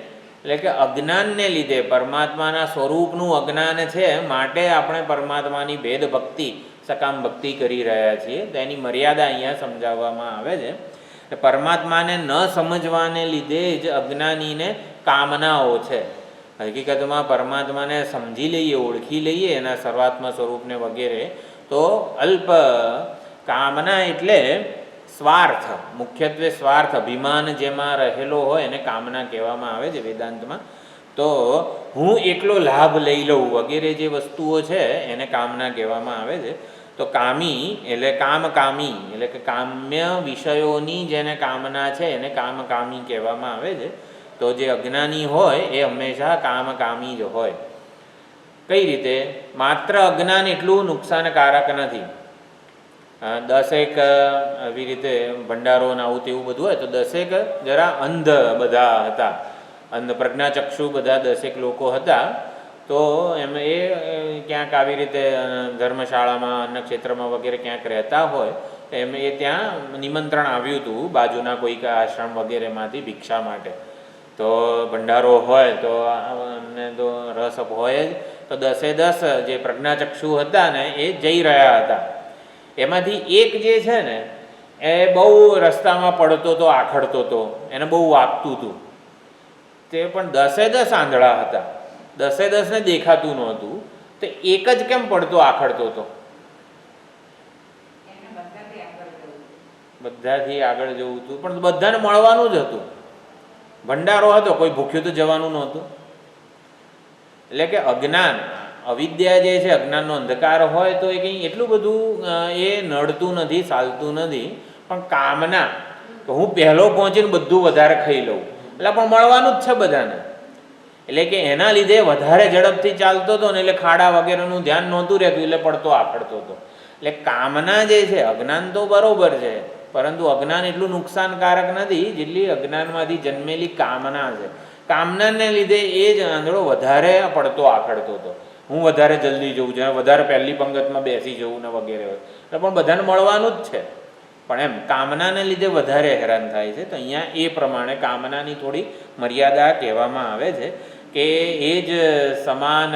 એટલે કે અજ્ઞાનને લીધે, પરમાત્માના સ્વરૂપનું અજ્ઞાન છે માટે આપણે પરમાત્માની ભેદ ભક્તિ, સકામ ભક્તિ કરી રહ્યા છીએ. તેની મર્યાદા અહીંયા સમજાવવામાં આવે છે. પરમાત્માને ન સમજવાને લીધે જ અજ્ઞાનીને કામનાઓ છે. હકીકતમાં પરમાત્માને સમજી લઈએ, ઓળખી લઈએ એના સર્વાત્મ સ્વરૂપને વગેરે, તો અલ્પ કામના એટલે સ્વાર્થ, મુખ્યત્વે સ્વાર્થ, અભિમાન જેમાં રહેલો હોય એને કામના કહેવામાં આવે છે વેદાંતમાં. તો હું એકલો લાભ લઈ લઉં વગેરે જે વસ્તુઓ છે એને કામના કહેવામાં આવે છે. તો કામી એટલે કામકામી, એટલે કે કામ્ય વિષયોની જેને કામના છે એને કામકામી કહેવામાં આવે છે. તો જે અજ્ઞાની હોય એ હંમેશા કામકામી જ હોય. કઈ રીતે? માત્ર અજ્ઞાન એટલું નુકસાનકારક નથી. 10 આવી રીતે ભંડારો ને આવું તેવું બધું હોય તો 10 જરા અંધ બધા હતા, અંધ પ્રજ્ઞાચક્ષુ બધા 10 લોકો હતા. તો એમ એ ક્યાંક આવી રીતે ધર્મશાળામાં, અન્ય ક્ષેત્રમાં વગેરે ક્યાંક રહેતા હોય એમ એ ત્યાં નિમંત્રણ આવ્યું હતું બાજુના કોઈક આશ્રમ વગેરેમાંથી ભિક્ષા માટે. તો ભંડારો હોય તો અમને તો રસ હોય જ. તો 10 જે પ્રજ્ઞાચક્ષુ હતા ને એ જઈ રહ્યા હતા. એમાંથી એક જે છે ને એ બહુ રસ્તામાં પડતો હતો, આખડતો હતો, એને બહુ વાગતું હતું. તે પણ 10 આંધળા હતા, 10 ને દેખાતું નહોતું. તો એક જ કેમ પડતો આખડતો હતો? બધાથી આગળ જવું હતું, પણ બધાને મળવાનું જ હતું. ભંડારો હતો, કોઈ ભૂખ્યું તો જવાનું નહોતું. એટલે કે અજ્ઞાન, અવિદ્યા જે છે, અજ્ઞાનનો અંધકાર હોય તો એ કંઈ એટલું બધું એ નડતું નથી, ચાલતું નથી. પણ કામના કે હું પહેલો પહોંચીને બધું વધારે ખાઈ લઉં, એટલે પણ મળવાનું જ છે બધાને. એટલે કે એના લીધે વધારે ઝડપથી ચાલતો હતો ને એટલે ખાડા વગેરેનું ધ્યાન નહોતું રહેતું, એટલે પડતો આખડતો હતો. એટલે કામના જે છે, અજ્ઞાન તો બરોબર છે, પરંતુ અજ્ઞાન એટલું નુકસાનકારક નથી જેટલી અજ્ઞાનમાંથી જન્મેલી કામના છે. કામનાને લીધે એ જ આંધળો વધારે પડતો આખડતો હતો. હું વધારે જલ્દી જવું છે, વધારે પહેલી પંગતમાં બેસી જવું ને વગેરે. એટલે પણ બધાને મળવાનું જ છે, પણ એમ કામનાને લીધે વધારે હેરાન થાય છે. તો અહીંયા એ પ્રમાણે કામનાની થોડી મર્યાદા કહેવામાં આવે છે કે એ જ સમાન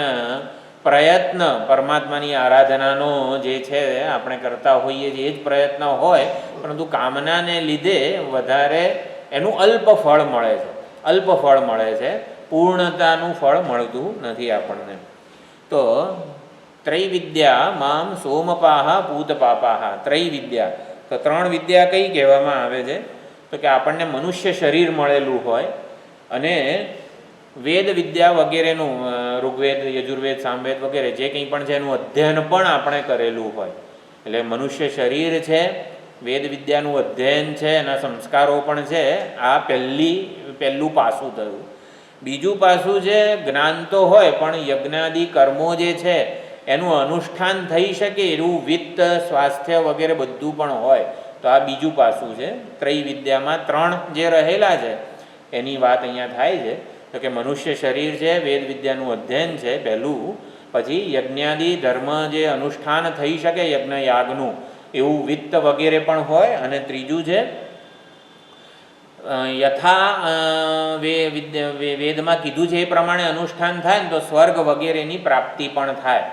પ્રયત્ન પરમાત્માની આરાધનાનો જે છે આપણે કરતા હોઈએ છીએ, એ જ પ્રયત્ન હોય, પરંતુ કામનાને લીધે વધારે એનું અલ્પ ફળ મળે છે, અલ્પ ફળ મળે છે, પૂર્ણતાનું ફળ મળતું નથી આપણને. તો ત્રૈવિદ્યા મામ સોમપાહ પૂતપાપાહ. ત્રૈવિદ્યા, તો 3 વિદ્યા કઈ કહેવામાં આવે છે? તો કે આપણને મનુષ્ય શરીર મળેલું હોય અને વેદ વિદ્યા વગેરેનું, ઋગ્વેદ, યજુર્વેદ, સામવેદ વગેરે જે કંઈ પણ છે એનું અધ્યયન પણ આપણે કરેલું હોય. એટલે મનુષ્ય શરીર છે, વેદ વિદ્યાનું અધ્યયન છે, એના સંસ્કારો પણ છે. આ પહેલું પાસું થયું. બીજું પાસું છે જ્ઞાન તો હોય પણ યજ્ઞાદિ કર્મો જે છે એનું અનુષ્ઠાન થઈ શકે એવું વિત્ત, સ્વાસ્થ્ય વગેરે બધું પણ હોય. તો આ બીજું પાસું છે. ત્રૈવિદ્યામાં 3 જે રહેલા છે એની વાત અહીંયા થાય છે. તો કે મનુષ્ય શરીર છે, વેદ વિદ્યાનું અધ્યયન છે પહેલું, પછી યજ્ઞાદિ ધર્મ જે અનુષ્ઠાન થઈ શકે યજ્ઞ યાગનું એવું વિત્ત વગેરે પણ હોય. અને ત્રીજું છે યથા વેદમાં કીધું છે એ પ્રમાણે અનુષ્ઠાન થાય ને તો સ્વર્ગ વગેરેની પ્રાપ્તિ પણ થાય.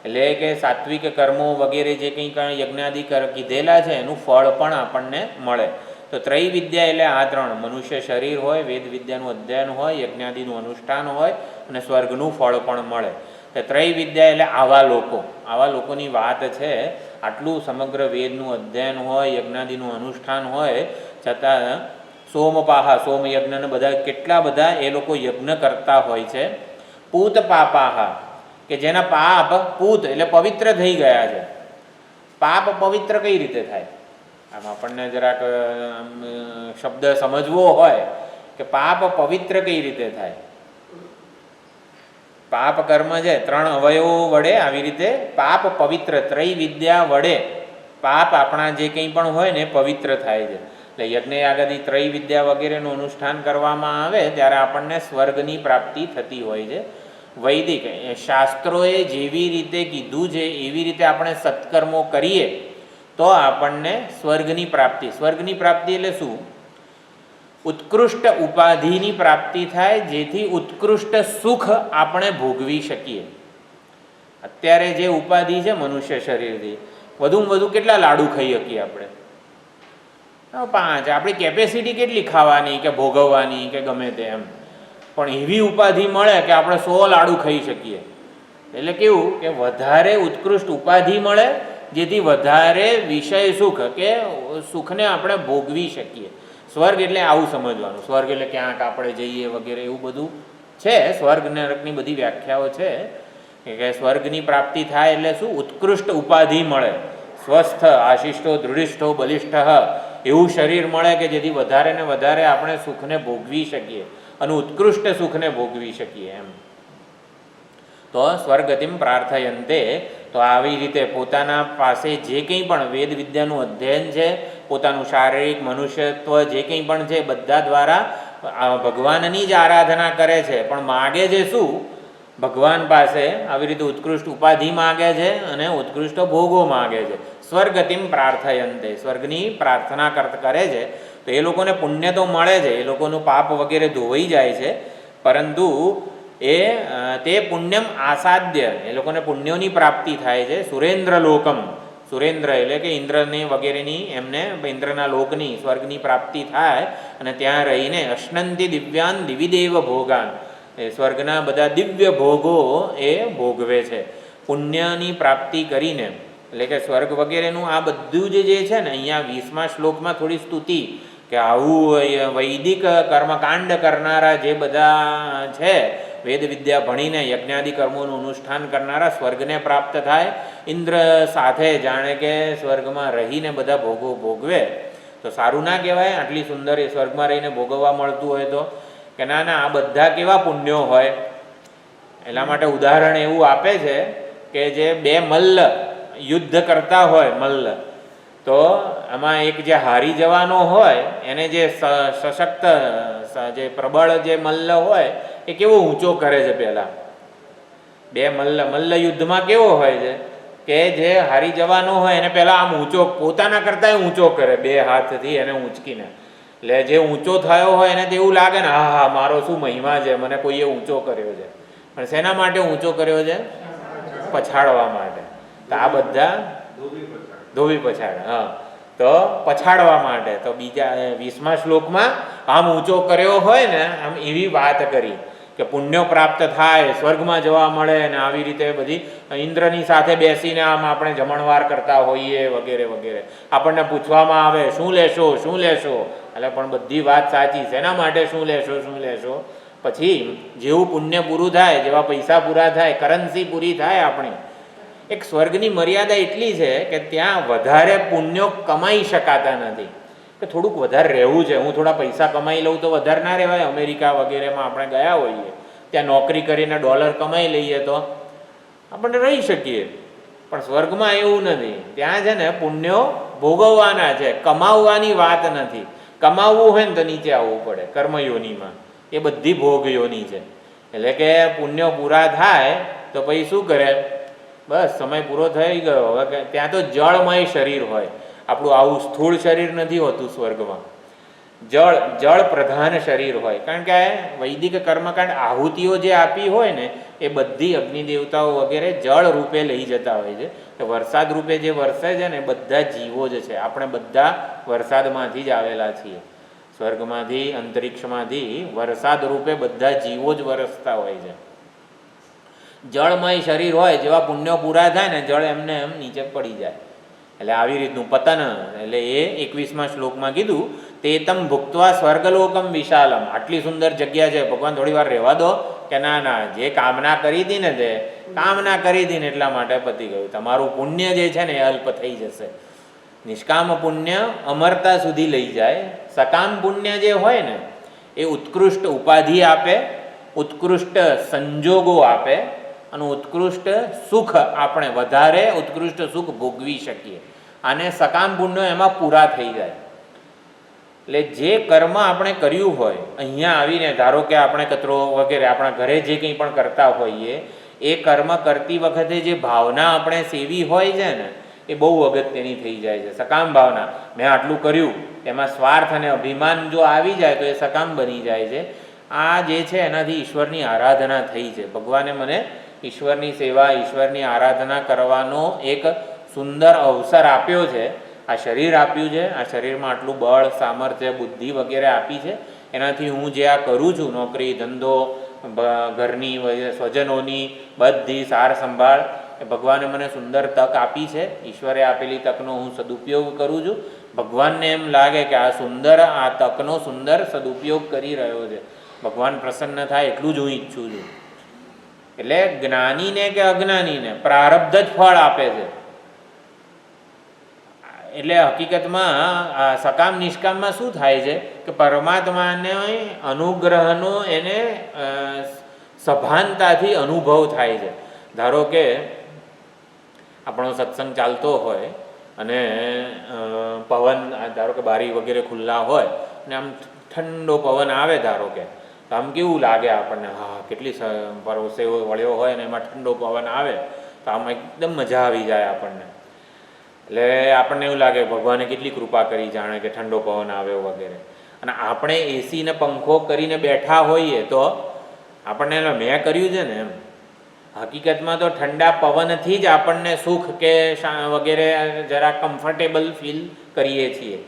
એટલે કે સાત્વિક કર્મો વગેરે જે કંઈ યજ્ઞાદિ કીધેલા છે એનું ફળ પણ આપણને મળે. તો ત્રૈવિદ્યા એટલે આ 3, મનુષ્ય શરીર હોય, વેદ વિદ્યાનું અધ્યયન હોય, યજ્ઞાદિનું અનુષ્ઠાન હોય અને સ્વર્ગનું ફળ પણ મળે. તો ત્રૈવિદ્યા એટલે આવા લોકોની વાત છે. આટલું સમગ્ર વેદનું અધ્યયન હોય, યજ્ઞાદિનું અનુષ્ઠાન હોય, છતાં સોમપાહા, સોમ યજ્ઞને બધા કેટલા બધા એ લોકો યજ્ઞ કરતા હોય છે. પૂત પાપાહા, કે જેના પાપ પૂત એટલે પવિત્ર થઈ ગયા છે. પાપ પવિત્ર કઈ રીતે થાય? આમ આપણને જરાક શબ્દ સમજવો હોય કે પાપ પવિત્ર કઈ રીતે થાય. પાપ કર્મ છે 3 અવયવો વડે આવી રીતે પાપ પવિત્ર, ત્રૈવિદ્યા વડે પાપ આપણા જે કંઈ પણ હોય ને પવિત્ર થાય છે. એટલે યજ્ઞ યાગાદિ ત્રૈવિદ્યા વગેરેનું અનુષ્ઠાન કરવામાં આવે ત્યારે આપણને સ્વર્ગની પ્રાપ્તિ થતી હોય છે. વૈદિક શાસ્ત્રોએ જેવી રીતે કીધું છે એવી રીતે આપણે સત્કર્મો કરીએ તો આપણને સ્વર્ગની પ્રાપ્તિ. સ્વર્ગની પ્રાપ્તિ એટલે શું? ઉત્કૃષ્ટ ઉપાધિની પ્રાપ્તિ થાય, જેથી ઉત્કૃષ્ટ સુખ આપણે ભોગવી શકીએ. અત્યારે જે ઉપાધિ છે મનુષ્ય શરીરથી, વધુમાં વધુ કેટલા લાડુ ખાઈ શકીએ આપણે? 5. આપણી કેપેસિટી કેટલી ખાવાની કે ભોગવવાની કે ગમે તે એમ. પણ એવી ઉપાધિ મળે કે આપણે 100 લાડુ ખાઈ શકીએ. એટલે કેવું કે વધારે ઉત્કૃષ્ટ ઉપાધિ મળે, જેથી વધારે વિષય સુખ કે સુખને આપણે ભોગવી શકીએ. સ્વર્ગ એટલે આવું સમજવાનું. સ્વર્ગ એટલે ક્યાંક આપણે જઈએ વગેરે એવું બધું છે. સ્વર્ગ નરકની બધી વ્યાખ્યાઓ છે કે સ્વર્ગની પ્રાપ્તિ થાય એટલે શું? ઉત્કૃષ્ટ ઉપાધિ મળે, સ્વસ્થ આશિષ્ટો દૃઢિષ્ઠો બલિષ્ઠ એવું શરીર મળે કે જેથી વધારે ને વધારે આપણે સુખને ભોગવી શકીએ અને ઉત્કૃષ્ટ સુખને ભોગવી શકીએ એમ. તો સ્વર્ગતિમ પ્રાર્થયંતે. તો આવી રીતે પોતાના પાસે જે કંઈ પણ વેદ વિદ્યાનું અધ્યયન છે, પોતાનું શારીરિક મનુષ્યત્વ જે કંઈ પણ છે, બધા દ્વારા ભગવાનની જ આરાધના કરે છે. પણ માગે છે શું? ભગવાન પાસે આવી રીતે ઉત્કૃષ્ટ ઉપાધિ માગે છે અને ઉત્કૃષ્ટ ભોગો માગે છે. સ્વર્ગતિમ પ્રાર્થયંતે, સ્વર્ગની પ્રાર્થના કરે છે. તો એ લોકોને પુણ્ય તો મળે છે, એ લોકોનું પાપ વગેરે ધોવાઈ જાય છે, પરંતુ તે પુણ્યમ આસાદ્ય, એ લોકોને પુણ્યોની પ્રાપ્તિ થાય છે. સુરેન્દ્ર લોકમ, સુરેન્દ્ર એટલે કે ઇન્દ્રની વગેરેની, એમને ઇન્દ્રના લોકની સ્વર્ગની પ્રાપ્તિ થાય અને ત્યાં રહીને અશ્નંતિ દિવ્યાન દિવિદેવ ભોગાન, એ સ્વર્ગના બધા દિવ્ય ભોગો એ ભોગવે છે પુણ્યની પ્રાપ્તિ કરીને. એટલે કે સ્વર્ગ વગેરેનું આ બધું જે છે ને, અહીંયા 20મા શ્લોકમાં થોડી સ્તુતિ કે આવું વૈદિક કર્મકાંડ કરનારા જે બધા છે, વેદ વિદ્યા ભણીને યજ્ઞાદિ કર્મોનું અનુષ્ઠાન કરનારા સ્વર્ગને પ્રાપ્ત થાય. ઇન્દ્ર સાથે જાણે કે સ્વર્ગમાં રહીને બધા ભોગો ભોગવે તો સારું ના કહેવાય? આટલી સુંદર એ સ્વર્ગમાં રહીને ભોગવવા મળતું હોય તો કે ના ના, આ બધા કેવા પુણ્યો હોય. એટલા માટે ઉદાહરણ એવું આપે છે કે જે 2 મલ્લ યુદ્ધ કરતા હોય, મલ્લ, તો એમાં એક જે હારી જવાનો હોય એને જે સશક્ત જે પ્રબળ જે મલ્લ હોય એ કેવો ઊંચો કરે છે. પહેલાં 2 મલ્લ યુદ્ધમાં કેવો હોય છે કે જે હારી જવાનો હોય એને પહેલાં આમ ઊંચો, પોતાના કરતાંય ઊંચો કરે, 2 હાથથી એને ઊંચકીને. એટલે જે ઊંચો થયો હોય એને તો એવું લાગે ને, હા હા મારો શું મહિમા છે, મને કોઈએ ઊંચો કર્યો છે. પણ શેના માટે ઊંચો કર્યો છે? પછાડવા માટે. તો આ બધા ધોબી પછાડ, હા, તો પછાડવા માટે. તો બીજા 20મા શ્લોકમાં આમ ઊંચો કર્યો હોય ને, આમ એવી વાત કરી કે પુણ્યો પ્રાપ્ત થાય, સ્વર્ગમાં જવા મળે ને આવી રીતે બધી ઇન્દ્રની સાથે બેસીને આમ આપણે જમણવાર કરતા હોઈએ વગેરે વગેરે. આપણને પૂછવામાં આવે શું લેશો, શું લેશો? એટલે પણ બધી વાત સાચી. શેના માટે શું લેશો, શું લેશો? પછી જેવું પુણ્ય પૂરું થાય, જેવા પૈસા પૂરા થાય, કરન્સી પૂરી થાય આપણી. એક સ્વર્ગની મર્યાદા એટલી છે કે ત્યાં વધારે પુણ્યો કમાઈ શકાતા નથી, કે થોડુંક વધારે રહેવું છે. હું થોડા પૈસા કમાઈ લઉં તો વધારે ના રહેવાય. અમેરિકા વગેરેમાં આપણે ગયા હોઈએ, ત્યાં નોકરી કરીને ડોલર કમાઈ લઈએ તો આપણે રહી શકીએ. પણ સ્વર્ગમાં એવું નથી. ત્યાં છે ને પુણ્યો ભોગવવાના છે, કમાવવાની વાત નથી. કમાવવું હોય ને તો નીચે આવવું પડે, કર્મયોનીમાં. એ બધી ભોગયોની છે. એટલે કે પુણ્યો પૂરા થાય તો પછી શું કરે? બસ સમય પૂરો થઈ ગયો. હવે ત્યાં તો જળમય શરીર હોય. આપણું આવું સ્થૂળ શરીર નથી હોતું સ્વર્ગમાં. જળ પ્રધાન શરીર હોય. કારણ કે વૈદિક કર્મકાંડ આહુતિઓ જે આપી હોય ને એ બધી અગ્નિ દેવતાઓ વગેરે જળ રૂપે લઈ જતા હોય છે. તો વરસાદ રૂપે જે વરસે છે ને બધા જીવો જ છે. આપણે બધા વરસાદમાંથી જ આવેલા છીએ. સ્વર્ગમાંથી, અંતરિક્ષમાંથી વરસાદ રૂપે બધા જીવો જ વરસતા હોય છે. જળમય શરીર હોય, જેવા પુણ્યો પૂરા થાય ને જળ એમને એમ નીચે પડી જાય. એટલે આવી રીતનું પતન. એટલે એ 21મા શ્લોકમાં કીધું, તે તમ ભુક્તવા સ્વર્ગલોકમ વિશાલમ. આટલી સુંદર જગ્યા છે, ભગવાન થોડી વાર રહેવા દો. કે ના ના, જે કામના કરી હતી ને, તે કામના કરી હતી ને એટલા માટે પતી ગયું. તમારું પુણ્ય જે છે ને એ અલ્પ થઈ જશે. નિષ્કામ પુણ્ય અમરતા સુધી લઈ જાય. સકામ પુણ્ય જે હોય ને એ ઉત્કૃષ્ટ ઉપાધિ આપે, ઉત્કૃષ્ટ સંજોગો આપે અને ઉત્કૃષ્ટ સુખ, આપણે વધારે ઉત્કૃષ્ટ સુખ ભોગવી શકીએ. અને સકામ પુણ્યો એમાં પૂરા થઈ જાય. એટલે જે કર્મ આપણે કર્યું હોય, અહીંયા આવીને ધારો કે આપણે કચરો વગેરે આપણા ઘરે જે કંઈ પણ કરતા હોઈએ, એ કર્મ કરતી વખતે જે ભાવના આપણે સેવી હોય છે ને એ બહુ અગત્યની થઈ જાય છે. સકામ ભાવના, મેં આટલું કર્યું, એમાં સ્વાર્થ અને અભિમાન જો આવી જાય તો એ સકામ બની જાય છે. આ જે છે એનાથી ઈશ્વરની આરાધના થઈ છે. ભગવાને મને ઈશ્વરની સેવા, ઈશ્વરની આરાધના કરવાનો એક સુંદર અવસર આપ્યો છે. આ શરીર આપ્યું છે, આ શરીરમાં આટલું બળ, સામર્થ્ય, બુદ્ધિ વગેરે આપી છે. એનાથી હું જે આ કરું છું, નોકરી, ધંધો, ઘરની, સ્વજનોની બધી સાર સંભાળ, એ ભગવાને મને સુંદર તક આપી છે. ઈશ્વરે આપેલી તકનો હું સદુપયોગ કરું છું. ભગવાનને એમ લાગે કે આ તકનો સુંદર સદુપયોગ કરી રહ્યો છે, ભગવાન પ્રસન્ન થાય એટલું જ હું ઈચ્છું છું. એટલે જ્ઞાનીને કે અજ્ઞાનીને પ્રારબ્ધ જ ફળ આપે છે. એટલે હકીકતમાં સકામ નિષ્કામમાં શું થાય છે કે પરમાત્માને અનુગ્રહનો એને સભાનતાથી અનુભવ થાય છે. ધારો કે આપણો સત્સંગ ચાલતો હોય અને પવન, ધારો કે બારી વગેરે ખુલ્લા હોય અને આમ ઠંડો પવન આવે, ધારો કે તો આમ કેવું લાગે આપણને, હા કેટલી પરોસે વળ્યો હોય અને એમાં ઠંડો પવન આવે તો આમ એકદમ મજા આવી જાય આપણને. એટલે આપણને એવું લાગે ભગવાને કેટલી કૃપા કરી, જાણે કે ઠંડો પવન આવ્યો વગેરે. અને આપણે એસી ને પંખો કરીને બેઠા હોઈએ તો આપણને મેં કર્યું છે ને એમ. હકીકતમાં તો ઠંડા પવનથી જ આપણને સુખ કે વગેરે જરા કમ્ફર્ટેબલ ફીલ કરીએ છીએ.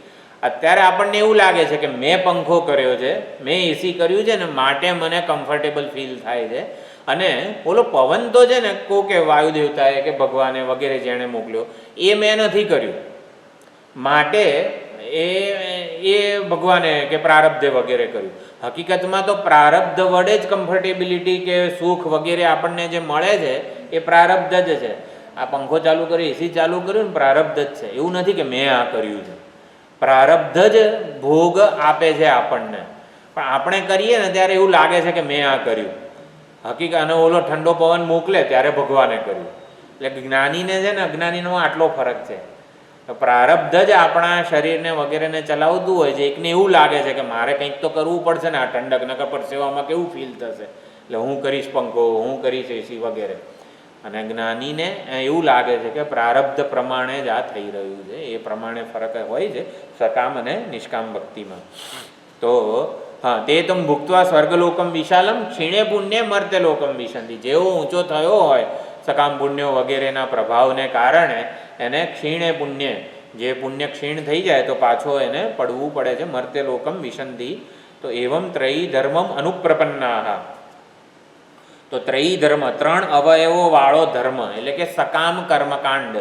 અત્યારે આપણને એવું લાગે છે કે મેં પંખો કર્યો છે, મેં એસી કર્યું છે ને માટે મને કમ્ફર્ટેબલ ફીલ થાય છે. અને ઓલો પવન તો છે ને કે વાયુ દેવતાએ કે ભગવાને વગેરે જેણે મોકલ્યો એ મેં નથી કર્યું, માટે એ ભગવાને કે પ્રારબ્ધે વગેરે કર્યું. હકીકતમાં તો પ્રારબ્ધ વડે જ કમ્ફર્ટેબિલિટી કે સુખ વગેરે આપણને જે મળે છે એ પ્રારબ્ધ જ છે. આ પંખો ચાલુ કર્યો, એસી ચાલુ કર્યું ને પ્રારબ્ધ જ છે. એવું નથી કે મેં આ કર્યું છે. પ્રારબ્ધ જ ભોગ આપે છે આપણને. પણ આપણે કરીએ ને ત્યારે એવું લાગે છે કે મેં આ કર્યું. હકીકત અને ઓલો ઠંડો પવન મોકલે ત્યારે ભગવાને કર્યું. એટલે જ્ઞાનીને છે ને અજ્ઞાનીનો આટલો ફરક છે. પ્રારબ્ધ જ આપણા શરીરને વગેરેને ચલાવતું હોય છે. એકને એવું લાગે છે કે મારે કંઈક તો કરવું પડશે ને, આ ઠંડક નકર પરસેવામાં કેવું ફીલ થશે, એટલે હું કરીશ પંખો, હું કરીશ એસી વગેરે. અને જ્ઞાનીને એવું લાગે છે કે પ્રારબ્ધ પ્રમાણે જ આ થઈ રહ્યું છે. એ પ્રમાણે ફરક હોય છે સકામ અને નિષ્કામ ભક્તિમાં. તો હા, તે તમ ભુક્ત્વા સ્વર્ગલોકમ વિશાલમ ક્ષીણે પુણ્ય મર્ત્ય લોકમ વિશંતિ. જેવો ઊંચો થયો હોય સકામ પુણ્યો વગેરેના પ્રભાવને કારણે એને ક્ષીણે પુણ્ય, જે પુણ્ય ક્ષીણ થઈ જાય તો પાછો એને પડવું પડે છે મર્ત્ય લોકમ વિશંતિ. તો એવમ ત્રયી ધર્મમ અનુપ્રપન્ના. તો ત્રયી ધર્મ, ત્રણ અવયવો વાળો ધર્મ એટલે કે સકામ કર્મકાંડ.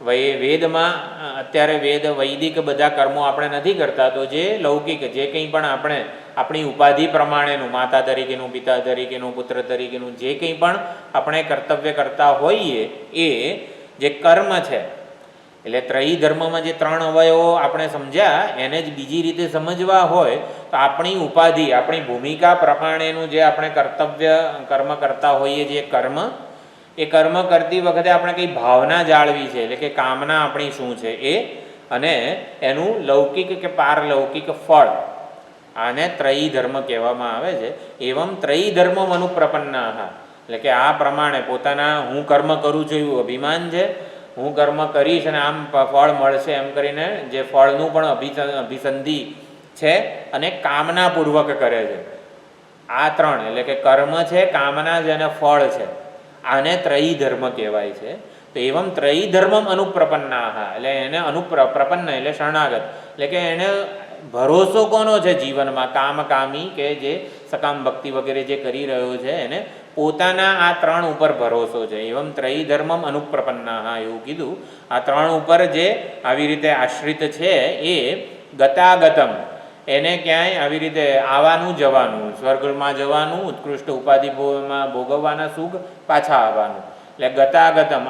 વેદમાં અત્યારે વૈદિક બધા કર્મો આપણે નથી કરતા, તો જે લૌકિક જે કંઈ પણ આપણે આપણી ઉપાધિ પ્રમાણેનું, માતા તરીકેનું, પિતા તરીકેનું, પુત્ર તરીકેનું જે કંઈ પણ આપણે કર્તવ્ય કરતા હોઈએ એ જે કર્મ છે. એટલે ત્રયી ધર્મમાં જે ત્રણ અવયવો આપણે સમજ્યા એને જ બીજી રીતે સમજવા હોય તો આપણી ઉપાધિ, આપણી ભૂમિકા પ્રમાણેનું જે આપણે કર્મ કરતા હોઈએ, જે કર્મ, એ કર્મ કરતી વખતે આપણે કંઈ ભાવના જાળવી છે, એટલે કે કામના આપણી શું છે એ, અને એનું લૌકિક કે પારલૌકિક ફળ, આને ત્રયી ધર્મ કહેવામાં આવે છે. એવમ ત્રયી ધર્મ અનુપ્રપન્ના. એટલે કે આ પ્રમાણે પોતાના હું કર્મ કરું છું એવું અભિમાન છે, હું કર્મ કરીશ અને આમ ફળ મળશે એમ કરીને જે ફળનું પણ અભિસંધિ છે અને કામનાપૂર્વક કરે છે. આ ત્રણ એટલે કે કર્મ છે, કામના છે અને ફળ છે. આને ત્રયી ધર્મ કહેવાય છે. તો એવમ ત્રયી ધર્મમ અનુપ્રપન્ના. એટલે એને પ્રપન્ન એટલે શરણાગત, એટલે કે એને ભરોસો કોનો છે જીવનમાં, કામકામી કે જે સકામ ભક્તિ વગેરે જે કરી રહ્યો છે એને પોતાના આ ત્રણ ઉપર ભરોસો છે. એવમ ત્રયી ધર્મમ અનુપ્રપન્ના એવું કીધું. આ ત્રણ ઉપર જે આવી રીતે આશ્રિત છે એ ગતાગતમ, એને ક્યાંય આવી રીતે આવવાનું જવાનું, સ્વર્ગમાં જવાનું, ઉત્કૃષ્ટ ઉપાધિમાં ભોગવવાના સુખ, પાછા આવવાનું. એટલે ગતાગતમ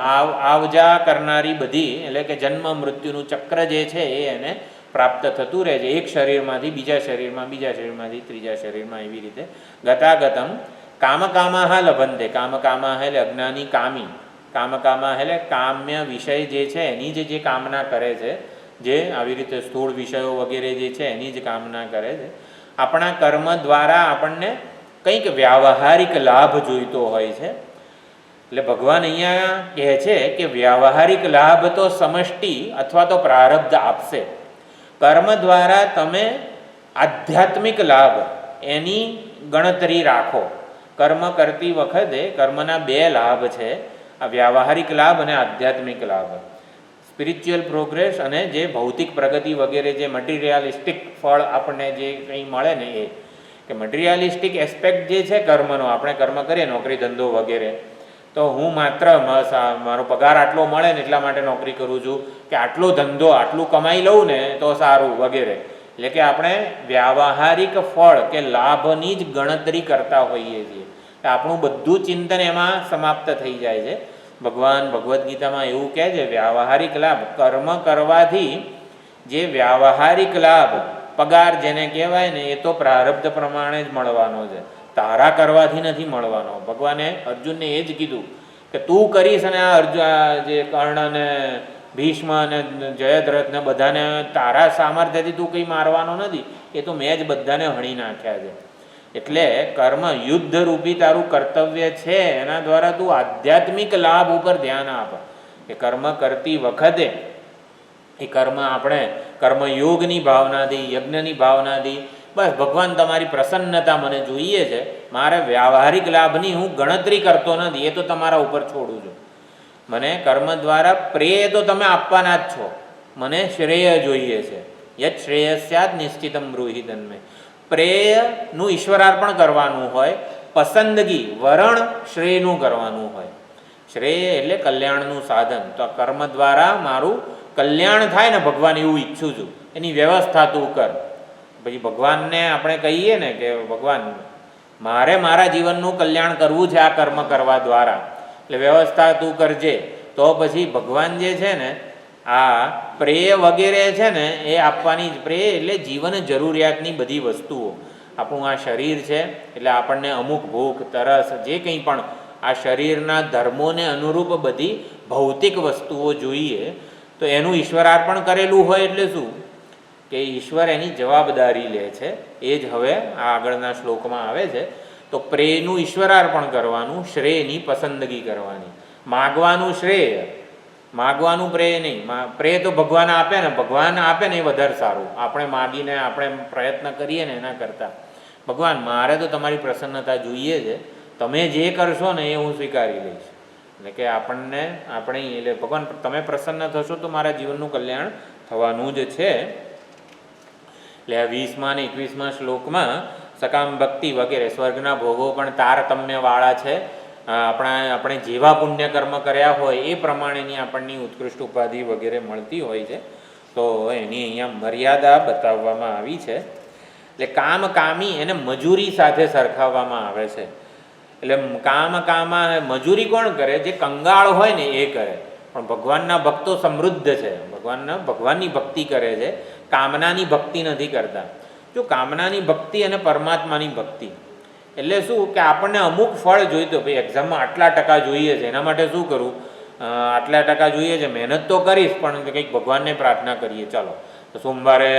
આવજા કરનારી બધી, એટલે કે જન્મ મૃત્યુનું ચક્ર જે છે એ એને પ્રાપ્ત થતું રહે છે. એક શરીરમાંથી બીજા શરીરમાં, બીજા શરીરમાંથી ત્રીજા શરીરમાં, એવી રીતે ગતાગતમ. કામકામાહ લભંતે. કામકામાહ એટલે અજ્ઞાની કામી. કામકામાહ એટલે કામ્ય વિષય જે છે એની જે કામના કરે છે, જે આવી રીતે સ્થૂળ વિષયો વગેરે જે છે એની જ કામના કરે છે. આપણા કર્મ દ્વારા આપણને કંઈક વ્યાવહારિક લાભ જોઈતો હોય છે. એટલે ભગવાન અહીંયા કહે છે કે વ્યાવહારિક લાભ તો સમષ્ટિ અથવા તો પ્રારબ્ધ આપશે. કર્મ દ્વારા તમે આધ્યાત્મિક લાભ એની ગણતરી રાખો. કર્મ કરતી વખતે કર્મના બે લાભ છે, આ વ્યાવહારિક લાભ અને આધ્યાત્મિક લાભ. સ્પિરિચ્યુઅલ પ્રોગ્રેસ અને જે ભૌતિક પ્રગતિ વગેરે, જે મટીરિયાલિસ્ટિક ફળ આપણને જે કંઈ મળે ને એ, કે મટીરિયાલિસ્ટિક એસ્પેક્ટ જે છે કર્મનો, આપણે કર્મ કરીએ નોકરી ધંધો વગેરે, તો હું માત્ર મારો પગાર આટલો મળે ને એટલા માટે નોકરી કરું છું, કે આટલો ધંધો આટલું કમાઈ લઉં ને તો સારું વગેરે. એટલે કે આપણે વ્યાવહારિક ફળ કે લાભની જ ગણતરી કરતા હોઈએ છીએ. આપણું બધું ચિંતન એમાં સમાપ્ત થઈ જાય છે. ભગવાન ભગવદ્ ગીતામાં એવું કહે છે, વ્યાવહારિક લાભ કર્મ કરવાથી જે વ્યાવહારિક લાભ પગાર જેને કહેવાય ને, એ તો પ્રારબ્ધ પ્રમાણે જ મળવાનો છે, તારા કરવાથી નથી મળવાનો. ભગવાને અર્જુનને એ જ કીધું કે તું કરીશ અને આ જે કર્ણ ને ભીષ્મ અને જયદ્રથ ને બધાને તારા સામર્થ્યથી તું કંઈ મારવાનો નથી, એ તો મેં જ બધાને હણી નાખ્યા છે. એટલે કર્મ યુદ્ધ રૂપી તારું કર્તવ્ય છે, એના દ્વારા તું આધ્યાત્મિક લાભ ઉપર ધ્યાન આપ. કે કર્મ કરતી વખતે એ કર્મ આપણે કર્મયોગની ભાવનાથી, યજ્ઞની ભાવનાથી, બસ ભગવાન તમારી પ્રસન્નતા મને જોઈએ છે, મારે વ્યાવહારિક લાભની હું ગણતરી કરતો નથી, એ તો તમારા ઉપર છોડું છું. મને કર્મ દ્વારા પ્રેય તો તમે આપવાના જ છો, મને શ્રેય જોઈએ છે. યત શ્રેયસ્યાદ નિશ્ચિતમ બ્રૂહિ તન્મે. પ્રેયનું ઈશ્વરાર્પણ કરવાનું હોય, પસંદગી વરણ શ્રેયનું કરવાનું હોય. શ્રેય એટલે કલ્યાણનું સાધન. તો આ કર્મ દ્વારા મારું કલ્યાણ થાય ને ભગવાન, એવું ઈચ્છું છું, એની વ્યવસ્થા તું કર. પછી ભગવાનને આપણે કહીએ ને કે ભગવાન મારે મારા જીવનનું કલ્યાણ કરવું છે આ કર્મ કરવા દ્વારા, એટલે વ્યવસ્થા તું કરજે. તો પછી ભગવાન જે છે ને આ પ્રેય વગેરે છે ને એ આપવાની જ. પ્રેય એટલે જીવન જરૂરિયાતની બધી વસ્તુઓ. આપણું આ શરીર છે એટલે આપણને અમુક ભૂખ તરસ જે કંઈ પણ આ શરીરના ધર્મોને અનુરૂપ બધી ભૌતિક વસ્તુઓ જોઈએ, તો એનું ઈશ્વરાર્પણ કરેલું હોય એટલે શું કે ઈશ્વર એની જવાબદારી લે છે. એ જ હવે આ આગળના શ્લોકમાં આવે છે. તો પ્રેયનું ઈશ્વરાર્પણ કરવાનું, શ્રેયની પસંદગી કરવાની. માગવાનું શ્રેય, માગવાનું પ્રેય નહીં. પ્રેય તો ભગવાન આપે ને, ભગવાન આપે ને એ વધારે સારું. આપણે માગીને આપણે પ્રયત્ન કરીએ ને એના કરતાં ભગવાન મારે તો તમારી પ્રસન્નતા જોઈએ છે, તમે જે કરશો ને એ હું સ્વીકારી લઈશ. એટલે કે આપણે એટલે ભગવાન તમે પ્રસન્ન થશો તો મારા જીવનનું કલ્યાણ થવાનું જ છે. એટલે આ 20મા અને 21મા શ્લોકમાં સકામ ભક્તિ વગેરે સ્વર્ગના ભોગો પણ તારતમ્યવાળા છે. આપણે જેવા પુણ્ય કર્મ કર્યા હોય એ પ્રમાણેની આપણની ઉત્કૃષ્ટ ઉપાધિ વગેરે મળતી હોય છે. તો એની અહીંયા મર્યાદા બતાવવામાં આવી છે. એટલે કામી એને મજૂરી સાથે સરખાવવામાં આવે છે. એટલે કામા મજૂરી કોણ કરે? જે કંગાળ હોય ને એ કરે. પણ ભગવાનના ભક્તો સમૃદ્ધ છે, ભગવાનની ભક્તિ કરે છે, કામનાની ભક્તિ નથી કરતા. જો કામનાની ભક્તિ અને પરમાત્માની ભક્તિ એટલે શું કે આપણને અમુક ફળ જોઈતો, ભાઈ એક્ઝામમાં આટલા ટકા જોઈએ છે, એના માટે શું કરું? આટલા ટકા જોઈએ છે, મહેનત તો કરીશ, પણ કંઈક ભગવાનને પ્રાર્થના કરીએ. ચાલો તો સોમવારે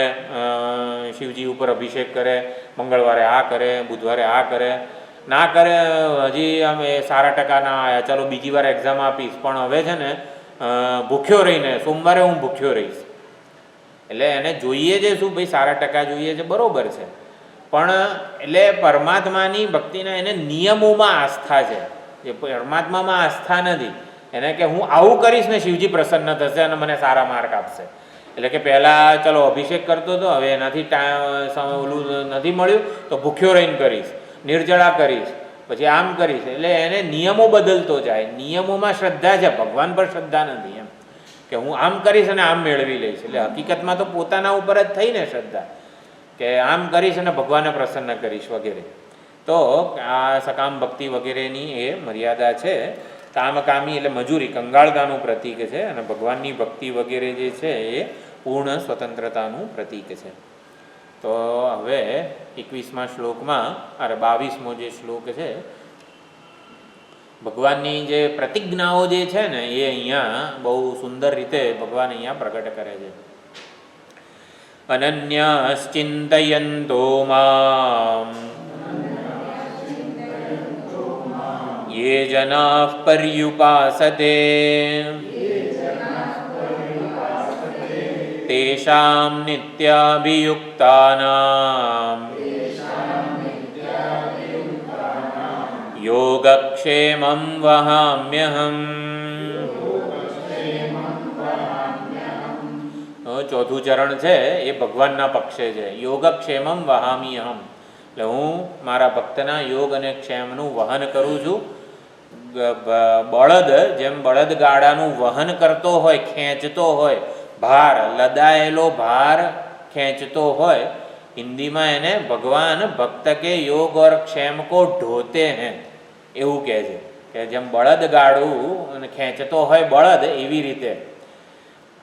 શિવજી ઉપર અભિષેક કરે, મંગળવારે આ કરે, બુધવારે આ કરે, ના કરે હજી આમ સારા ટકા ના આવ્યા, ચાલો બીજી વાર એક્ઝામ આપીશ, પણ હવે છે ને ભૂખ્યો રહીને સોમવારે હું ભૂખ્યો રહીશ. એટલે એને જોઈએ છે શું? ભાઈ સારા ટકા જોઈએ છે, બરાબર છે, પણ એટલે પરમાત્માની ભક્તિના એને નિયમોમાં આસ્થા છે, જે પરમાત્મામાં આસ્થા નથી. એને કે હું આવું કરીશ ને શિવજી પ્રસન્ન થશે અને મને સારા માર્ક આપશે. એટલે કે પહેલાં ચલો અભિષેક કરતો હતો, હવે એનાથી ઓલું નથી મળ્યું તો ભૂખ્યો રહીને કરીશ, નિર્જળા કરીશ, પછી આમ કરીશ. એટલે એને નિયમો બદલતો જાય. નિયમોમાં શ્રદ્ધા છે, ભગવાન પર શ્રદ્ધા નથી. એમ કે હું આમ કરીશ અને આમ મેળવી લઈશ. એટલે હકીકતમાં તો પોતાના ઉપર જ થઈને શ્રદ્ધા કે આમ કરીશ અને ભગવાનને પ્રસન્ન કરીશ વગેરે. તો આ સકામ ભક્તિ વગેરેની એ મર્યાદા છે. કામી એટલે મજૂરી, કંગાળતાનું પ્રતીક છે, અને ભગવાનની ભક્તિ વગેરે જે છે એ પૂર્ણ સ્વતંત્રતાનું પ્રતીક છે. તો હવે 21મા શ્લોકમાં 22મો જે શ્લોક છે, ભગવાનની જે પ્રતિજ્ઞાઓ જે છે ને એ અહીંયા બહુ સુંદર રીતે ભગવાન અહીંયા પ્રગટ કરે છે. અનન્યશ્ચિંતયન્તો મામ ये जनाः पर्युपासते तेषां नित्याभियुक्तानां योगक्षेमं वहाम्यहम्. ચોથું ચરણ છે એ ભગવાનના પક્ષે છે. યોગક્ષેમમ વહામી અહમ, એટલે હું મારા ભક્તના યોગ અને ક્ષેમનું વહન કરું છું. બળદ જેમ બળદગાડાનું વહન કરતો હોય, ખેંચતો હોય, ભાર લદાયેલો ભાર ખેંચતો હોય, હિન્દીમાં એને ભગવાન ભક્ત કે યોગ और ક્ષેમ को ઢોતે हैं એવું કહે છે કે જેમ બળદગાડું ખેંચતો હોય બળદ એવી રીતે.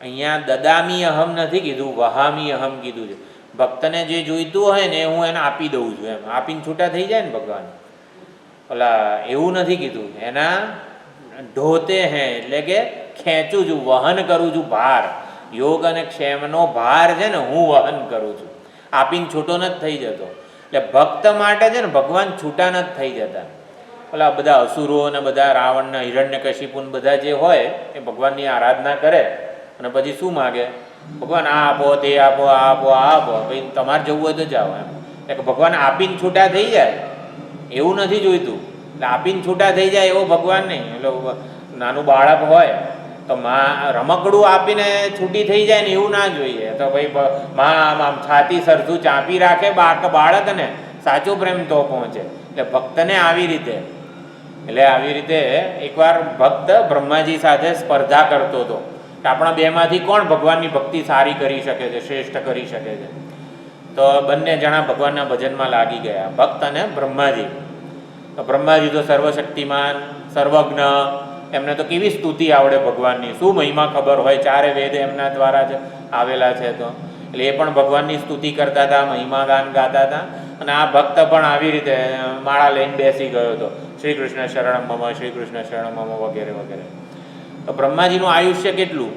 અહીંયા દદામી અહમ નથી કીધું, વહામી અહમ કીધું છે. ભક્તને જે જોઈતું હોય ને હું એને આપી દઉં છું, એમ આપીને છૂટા થઈ જાય ને ભગવાન, ઓલા એવું નથી કીધું. એના ઢોતે હે એટલે કે ખેંચું છું, વહન કરું છું ભાર. યોગ અને ક્ષેમનો ભાર છે ને હું વહન કરું છું, આપીને છૂટો નથી થઈ જતો. એટલે ભક્ત માટે છે ને ભગવાન છૂટા નથી થઈ જતા. ઓલા બધા અસુરો ને બધા રાવણના હિરણ્યકશિપુ બધા જે હોય એ ભગવાનની આરાધના કરે અને પછી શું માગે? ભગવાન આ આપો, તે આપો, આ આપો, આ આપો, ભાઈ તમારે જવું હોય તો જાઓ એમ. એટલે ભગવાન આપીને છૂટા થઈ જાય એવું નથી જોઈતું. એટલે આપીને છૂટા થઈ જાય એવો ભગવાન નહીં. એટલે નાનું બાળક હોય તો માં રમકડું આપીને છૂટી થઈ જાય ને એવું ના જોઈએ. તો ભાઈ માં આમ છાતી સરસું ચાંપી રાખે બાળકને, સાચો પ્રેમ તો પહોંચે. એટલે ભક્તને આવી રીતે, એટલે આવી રીતે એકવાર ભક્ત બ્રહ્માજી સાથે સ્પર્ધા કરતો હતો કે આપણા બેમાંથી કોણ ભગવાનની ભક્તિ સારી કરી શકે છે, શ્રેષ્ઠ કરી શકે છે. તો બંને જણા ભગવાનના ભજનમાં લાગી ગયા, ભક્ત અને બ્રહ્માજી. તો બ્રહ્માજી તો સર્વશક્તિમાન, સર્વજ્ઞ, એમને તો કેવી સ્તુતિ આવડે ભગવાનની, શું મહિમા ખબર હોય, ચારે વેદ એમના દ્વારા જ આવેલા છે. તો એટલે એ પણ ભગવાનની સ્તુતિ કરતા હતા, મહિમા ગાન ગાતા હતા. અને આ ભક્ત પણ આવી રીતે માળા લઈને બેસી ગયો હતો, શ્રી કૃષ્ણ શરણમ મમ, શ્રી કૃષ્ણ શરણમ મમ વગેરે વગેરે. તો બ્રહ્માજીનું આયુષ્ય કેટલું?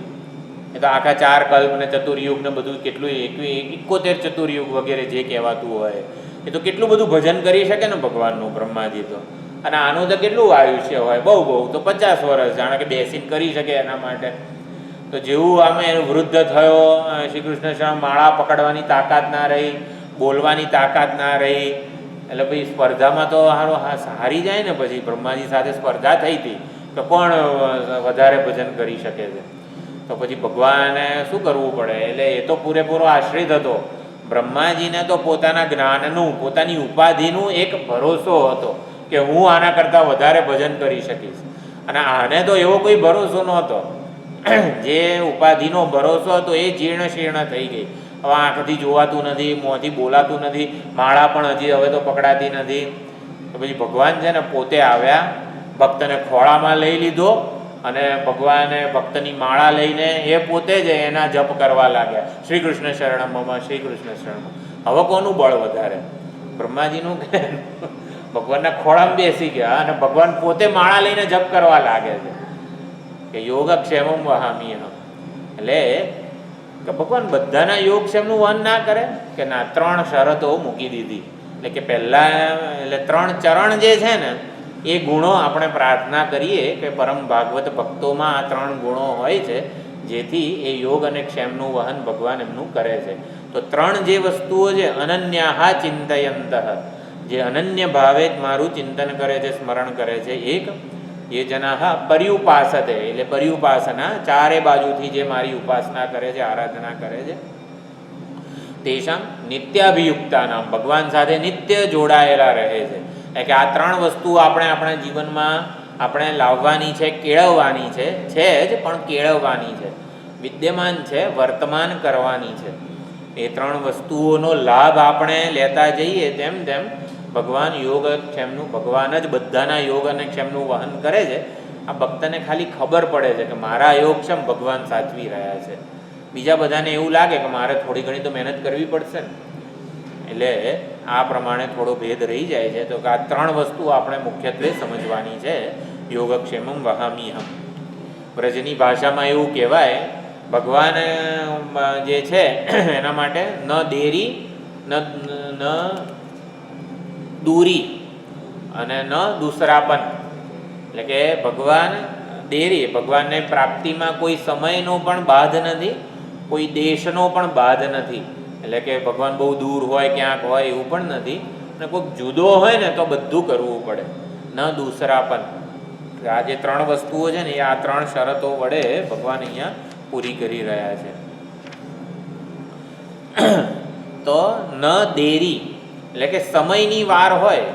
એ તો આખા 4 કલ્પ ને ચતુર્યુગ ને બધું કેટલું, 71 ચતુર્યુગ વગેરે જે કહેવાતું હોય એ તો કેટલું બધું ભજન કરી શકે ને ભગવાનનું બ્રહ્માજી તો. અને આનું તો કેટલું આયુષ્ય હોય, બહુ તો 50 વર્ષ જાણે કે બેસીને કરી શકે એના માટે. તો જેવું આમે વૃદ્ધ થયો, શ્રી કૃષ્ણ શરણ માળા પકડવાની તાકાત ના રહી, બોલવાની તાકાત ના રહી. એટલે પછી સ્પર્ધામાં તો હારી જાય ને. પછી બ્રહ્માજી સાથે સ્પર્ધા થઈ હતી તો કોણ વધારે ભજન કરી શકે છે. તો પછી ભગવાને શું કરવું પડે? એટલે એ તો પૂરેપૂરો આશ્રિત હતો. બ્રહ્માજીને તો પોતાના જ્ઞાનનું, પોતાની ઉપાધિનું એક ભરોસો હતો કે હું આના કરતાં વધારે ભજન કરી શકીશ. અને આને તો એવો કોઈ ભરોસો નહોતો. જે ઉપાધિનો ભરોસો હતો એ જીર્ણ શીર્ણ થઈ ગઈ. હવે આંખથી જોવાતું નથી, મોંથી બોલાતું નથી, માળા પણ હજી હવે તો પકડાતી નથી. તો પછી ભગવાન છે ને પોતે આવ્યા, ભક્તને ખોળામાં લઈ લીધો અને ભગવાને ભક્તની માળા લઈને એ પોતે જ એના જપ કરવા લાગ્યા, શ્રી કૃષ્ણ શરણમ મમ, શ્રી કૃષ્ણ શરણમ. હવે કોનું બળ વધારે? બ્રહ્માજીનું કે ભગવાનના ખોળામાં બેસી ગયા અને ભગવાન પોતે માળા લઈને જપ કરવા લાગે છે કે યોગક્ષેમમ વહામી. એટલે કે ભગવાન બધાના યોગક્ષેમનું વહન ના કરે કે ના, 3 શરતો મૂકી દીધી. એટલે કે પહેલાં એટલે 3 ચરણ જે છે ને એ ગુણો આપણે પ્રાર્થના કરીએ કે પરમ ભાગવત ભક્તોમાં આ 3 ગુણો હોય છે જેથી એ યોગ અને ક્ષેમનું વહન ભગવાન એમનું કરે છે. તો 3 જે વસ્તુઓ છે, અનન્યાહા ચિંતયંતઃ, જે અનન્ય ભાવે જ મારું ચિંતન કરે છે, સ્મરણ કરે છે. એક એ જનાહ પર્યુપાસતે, એટલે પર્યુપાસના, ચારે બાજુથી જે મારી ઉપાસના કરે છે, આરાધના કરે છે. તેષામ નિત્યાભિયુક્તાનામ, ભગવાન સાથે નિત્ય જોડાયેલા રહે છે. એટલે કે આ 3 વસ્તુ આપણે આપણા જીવનમાં આપણે લાવવાની છે, કેળવવાની છે જ, પણ કેળવવાની છે, વિદ્યમાન છે, વર્તમાન કરવાની છે. એ 3 વસ્તુઓનો લાભ આપણે લેતા જઈએ તેમ તેમ ભગવાન યોગ ક્ષેમનું, ભગવાન જ બધાના યોગ અને ક્ષેમનું વહન કરે છે. આ ભક્તને ખાલી ખબર પડે છે કે મારા યોગક્ષેમ ભગવાન સાચવી રહ્યા છે. બીજા બધાને એવું લાગે કે મારે થોડી ઘણી તો મહેનત કરવી પડશે ને. એટલે આ પ્રમાણે થોડો ભેદ રહી જાય છે. તો કે આ 3 વસ્તુ આપણે મુખ્યત્વે સમજવાની છે. યોગક્ષેમમ વહામ્યહમ. વ્રજની ભાષામાં એવું કહેવાય, ભગવાન જે છે એના માટે ન દેરી ન દૂરી અને ન દૂસરાપન, એટલે કે ભગવાન દેરી, ભગવાનને પ્રાપ્તિમાં કોઈ સમયનો પણ બાધ નથી, કોઈ દેશનો પણ બાધ નથી. એટલે કે ભગવાન બહુ દૂર હોય, ક્યાંક હોય એવું પણ નથી. અને કોઈક જુદો હોય ને તો બધું કરવું પડે, ન દૂસરા પણ. આ જે ત્રણ વસ્તુઓ છે ને એ આ ત્રણ શરતો વડે ભગવાન અહીંયા પૂરી કરી રહ્યા છે. તો ન દેરી એટલે કે સમયની વાર હોય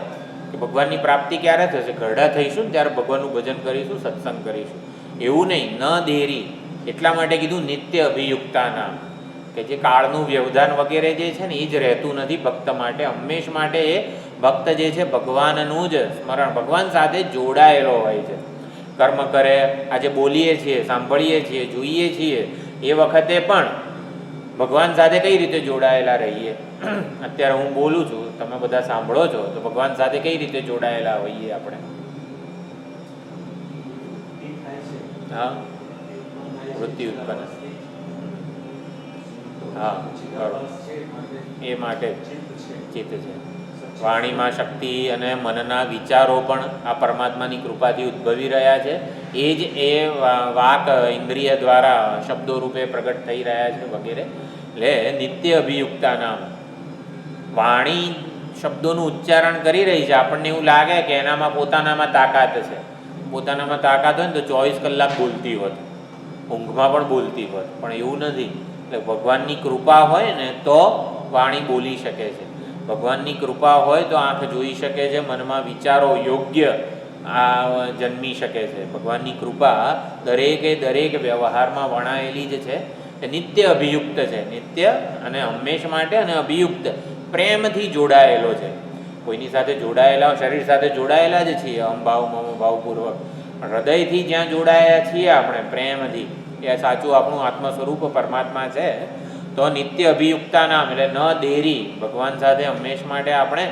કે ભગવાનની પ્રાપ્તિ ક્યારે થશે, ઘરડા થઈશું ને ત્યારે ભગવાનનું ભજન કરીશું, સત્સંગ કરીશું, એવું નહીં. ન દેરી એટલા માટે કીધું નિત્ય અભિયુક્તા નામ, કે જે કાળનું વ્યવધાન વગેરે જે છે ને એ જ રહેતું નથી ભક્ત માટે. હંમેશ માટે એ ભક્ત જે છે ભગવાનનું જ સ્મરણ, ભગવાન સાથે જોડાયેલો હોય છે. કર્મ કરે, આજે બોલીએ છીએ, સાંભળીએ છીએ, જોઈએ છીએ, એ વખતે પણ ભગવાન સાથે કઈ રીતે જોડાયેલા રહીએ. અત્યારે હું બોલું છું, તમે બધા સાંભળો છો, તો ભગવાન સાથે કઈ રીતે જોડાયેલા હોઈએ આપણે? હા, વૃત્તિ ઉત્પન્ન, હા, એ માટે ચિત્ત છે. વાણીમાં શક્તિ અને મનના વિચારો પણ આ પરમાત્માની કૃપાથી ઉદ્ભવી રહ્યા છે. એ જ એ વાક ઇન્દ્રિય દ્વારા શબ્દો રૂપે પ્રગટ થઈ રહ્યા છે વગેરે. એટલે નિત્ય અભિયુક્તા નામ, વાણી શબ્દોનું ઉચ્ચારણ કરી રહી છે. આપણને એવું લાગે કે એનામાં પોતાનામાં તાકાત છે. પોતાનામાં તાકાત હોય ને તો 24 કલાક બોલતી હોત, ઊંઘમાં પણ બોલતી હોત, પણ એવું નથી. એટલે ભગવાનની કૃપા હોય ને તો વાણી બોલી શકે છે. ભગવાનની કૃપા હોય તો આંખ જોઈ શકે છે, મનમાં વિચારો યોગ્ય જન્મી શકે છે. ભગવાનની કૃપા દરેકે દરેક વ્યવહારમાં વણાયેલી જ છે. એ નિત્ય અભિયુક્ત છે, નિત્ય અને હંમેશ માટે, અને અભિયુક્ત પ્રેમથી જોડાયેલો છે. કોઈની સાથે જોડાયેલા, શરીર સાથે જોડાયેલા જ છીએ અહંભાવ મમભાવપૂર્વક, હૃદયથી જ્યાં જોડાયેલા છીએ આપણે પ્રેમથી, એ સાચું આપણું આત્મ સ્વરૂપ પરમાત્મા છે. તો નિત્ય અભિયુક્તા નામ એટલે ન દેરી, ભગવાન સાથે હંમેશ માટે આપણે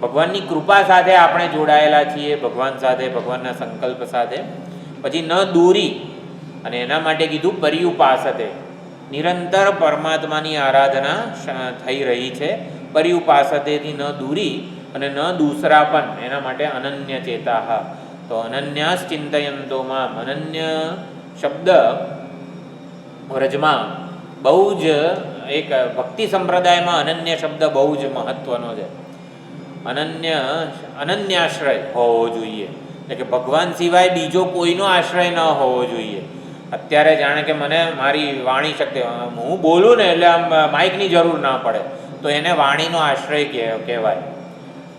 ભગવાનની કૃપા સાથે આપણે જોડાયેલા છીએ, ભગવાન સાથે, ભગવાનના સંકલ્પ સાથે. પછી ન દૂરી, અને એના માટે કીધું પર્યુપાસતે, નિરંતર પરમાત્માની આરાધના થઈ રહી છે. પર્યુપાસતેથી ન દૂરી અને ન દૂસરા પણ, એના માટે અનન્ય ચેતા. તો અનન્યાસ ચિંતયંતો મામ, અનન્ય શબ્દ વ્રજમાં બહુ જ એક ભક્તિ સંપ્રદાયમાં અનન્ય શબ્દ બહુ જ મહત્વનો છે. અનન્યાશ્રય હોવો જોઈએ, એટલે કે ભગવાન સિવાય બીજો કોઈનો આશ્રય ન હોવો જોઈએ. અત્યારે જાણે કે મને મારી વાણી શક્તિ, હું બોલું ને એટલે આમ માઇકની જરૂર ના પડે, તો એને વાણીનો આશ્રય કહેવાય.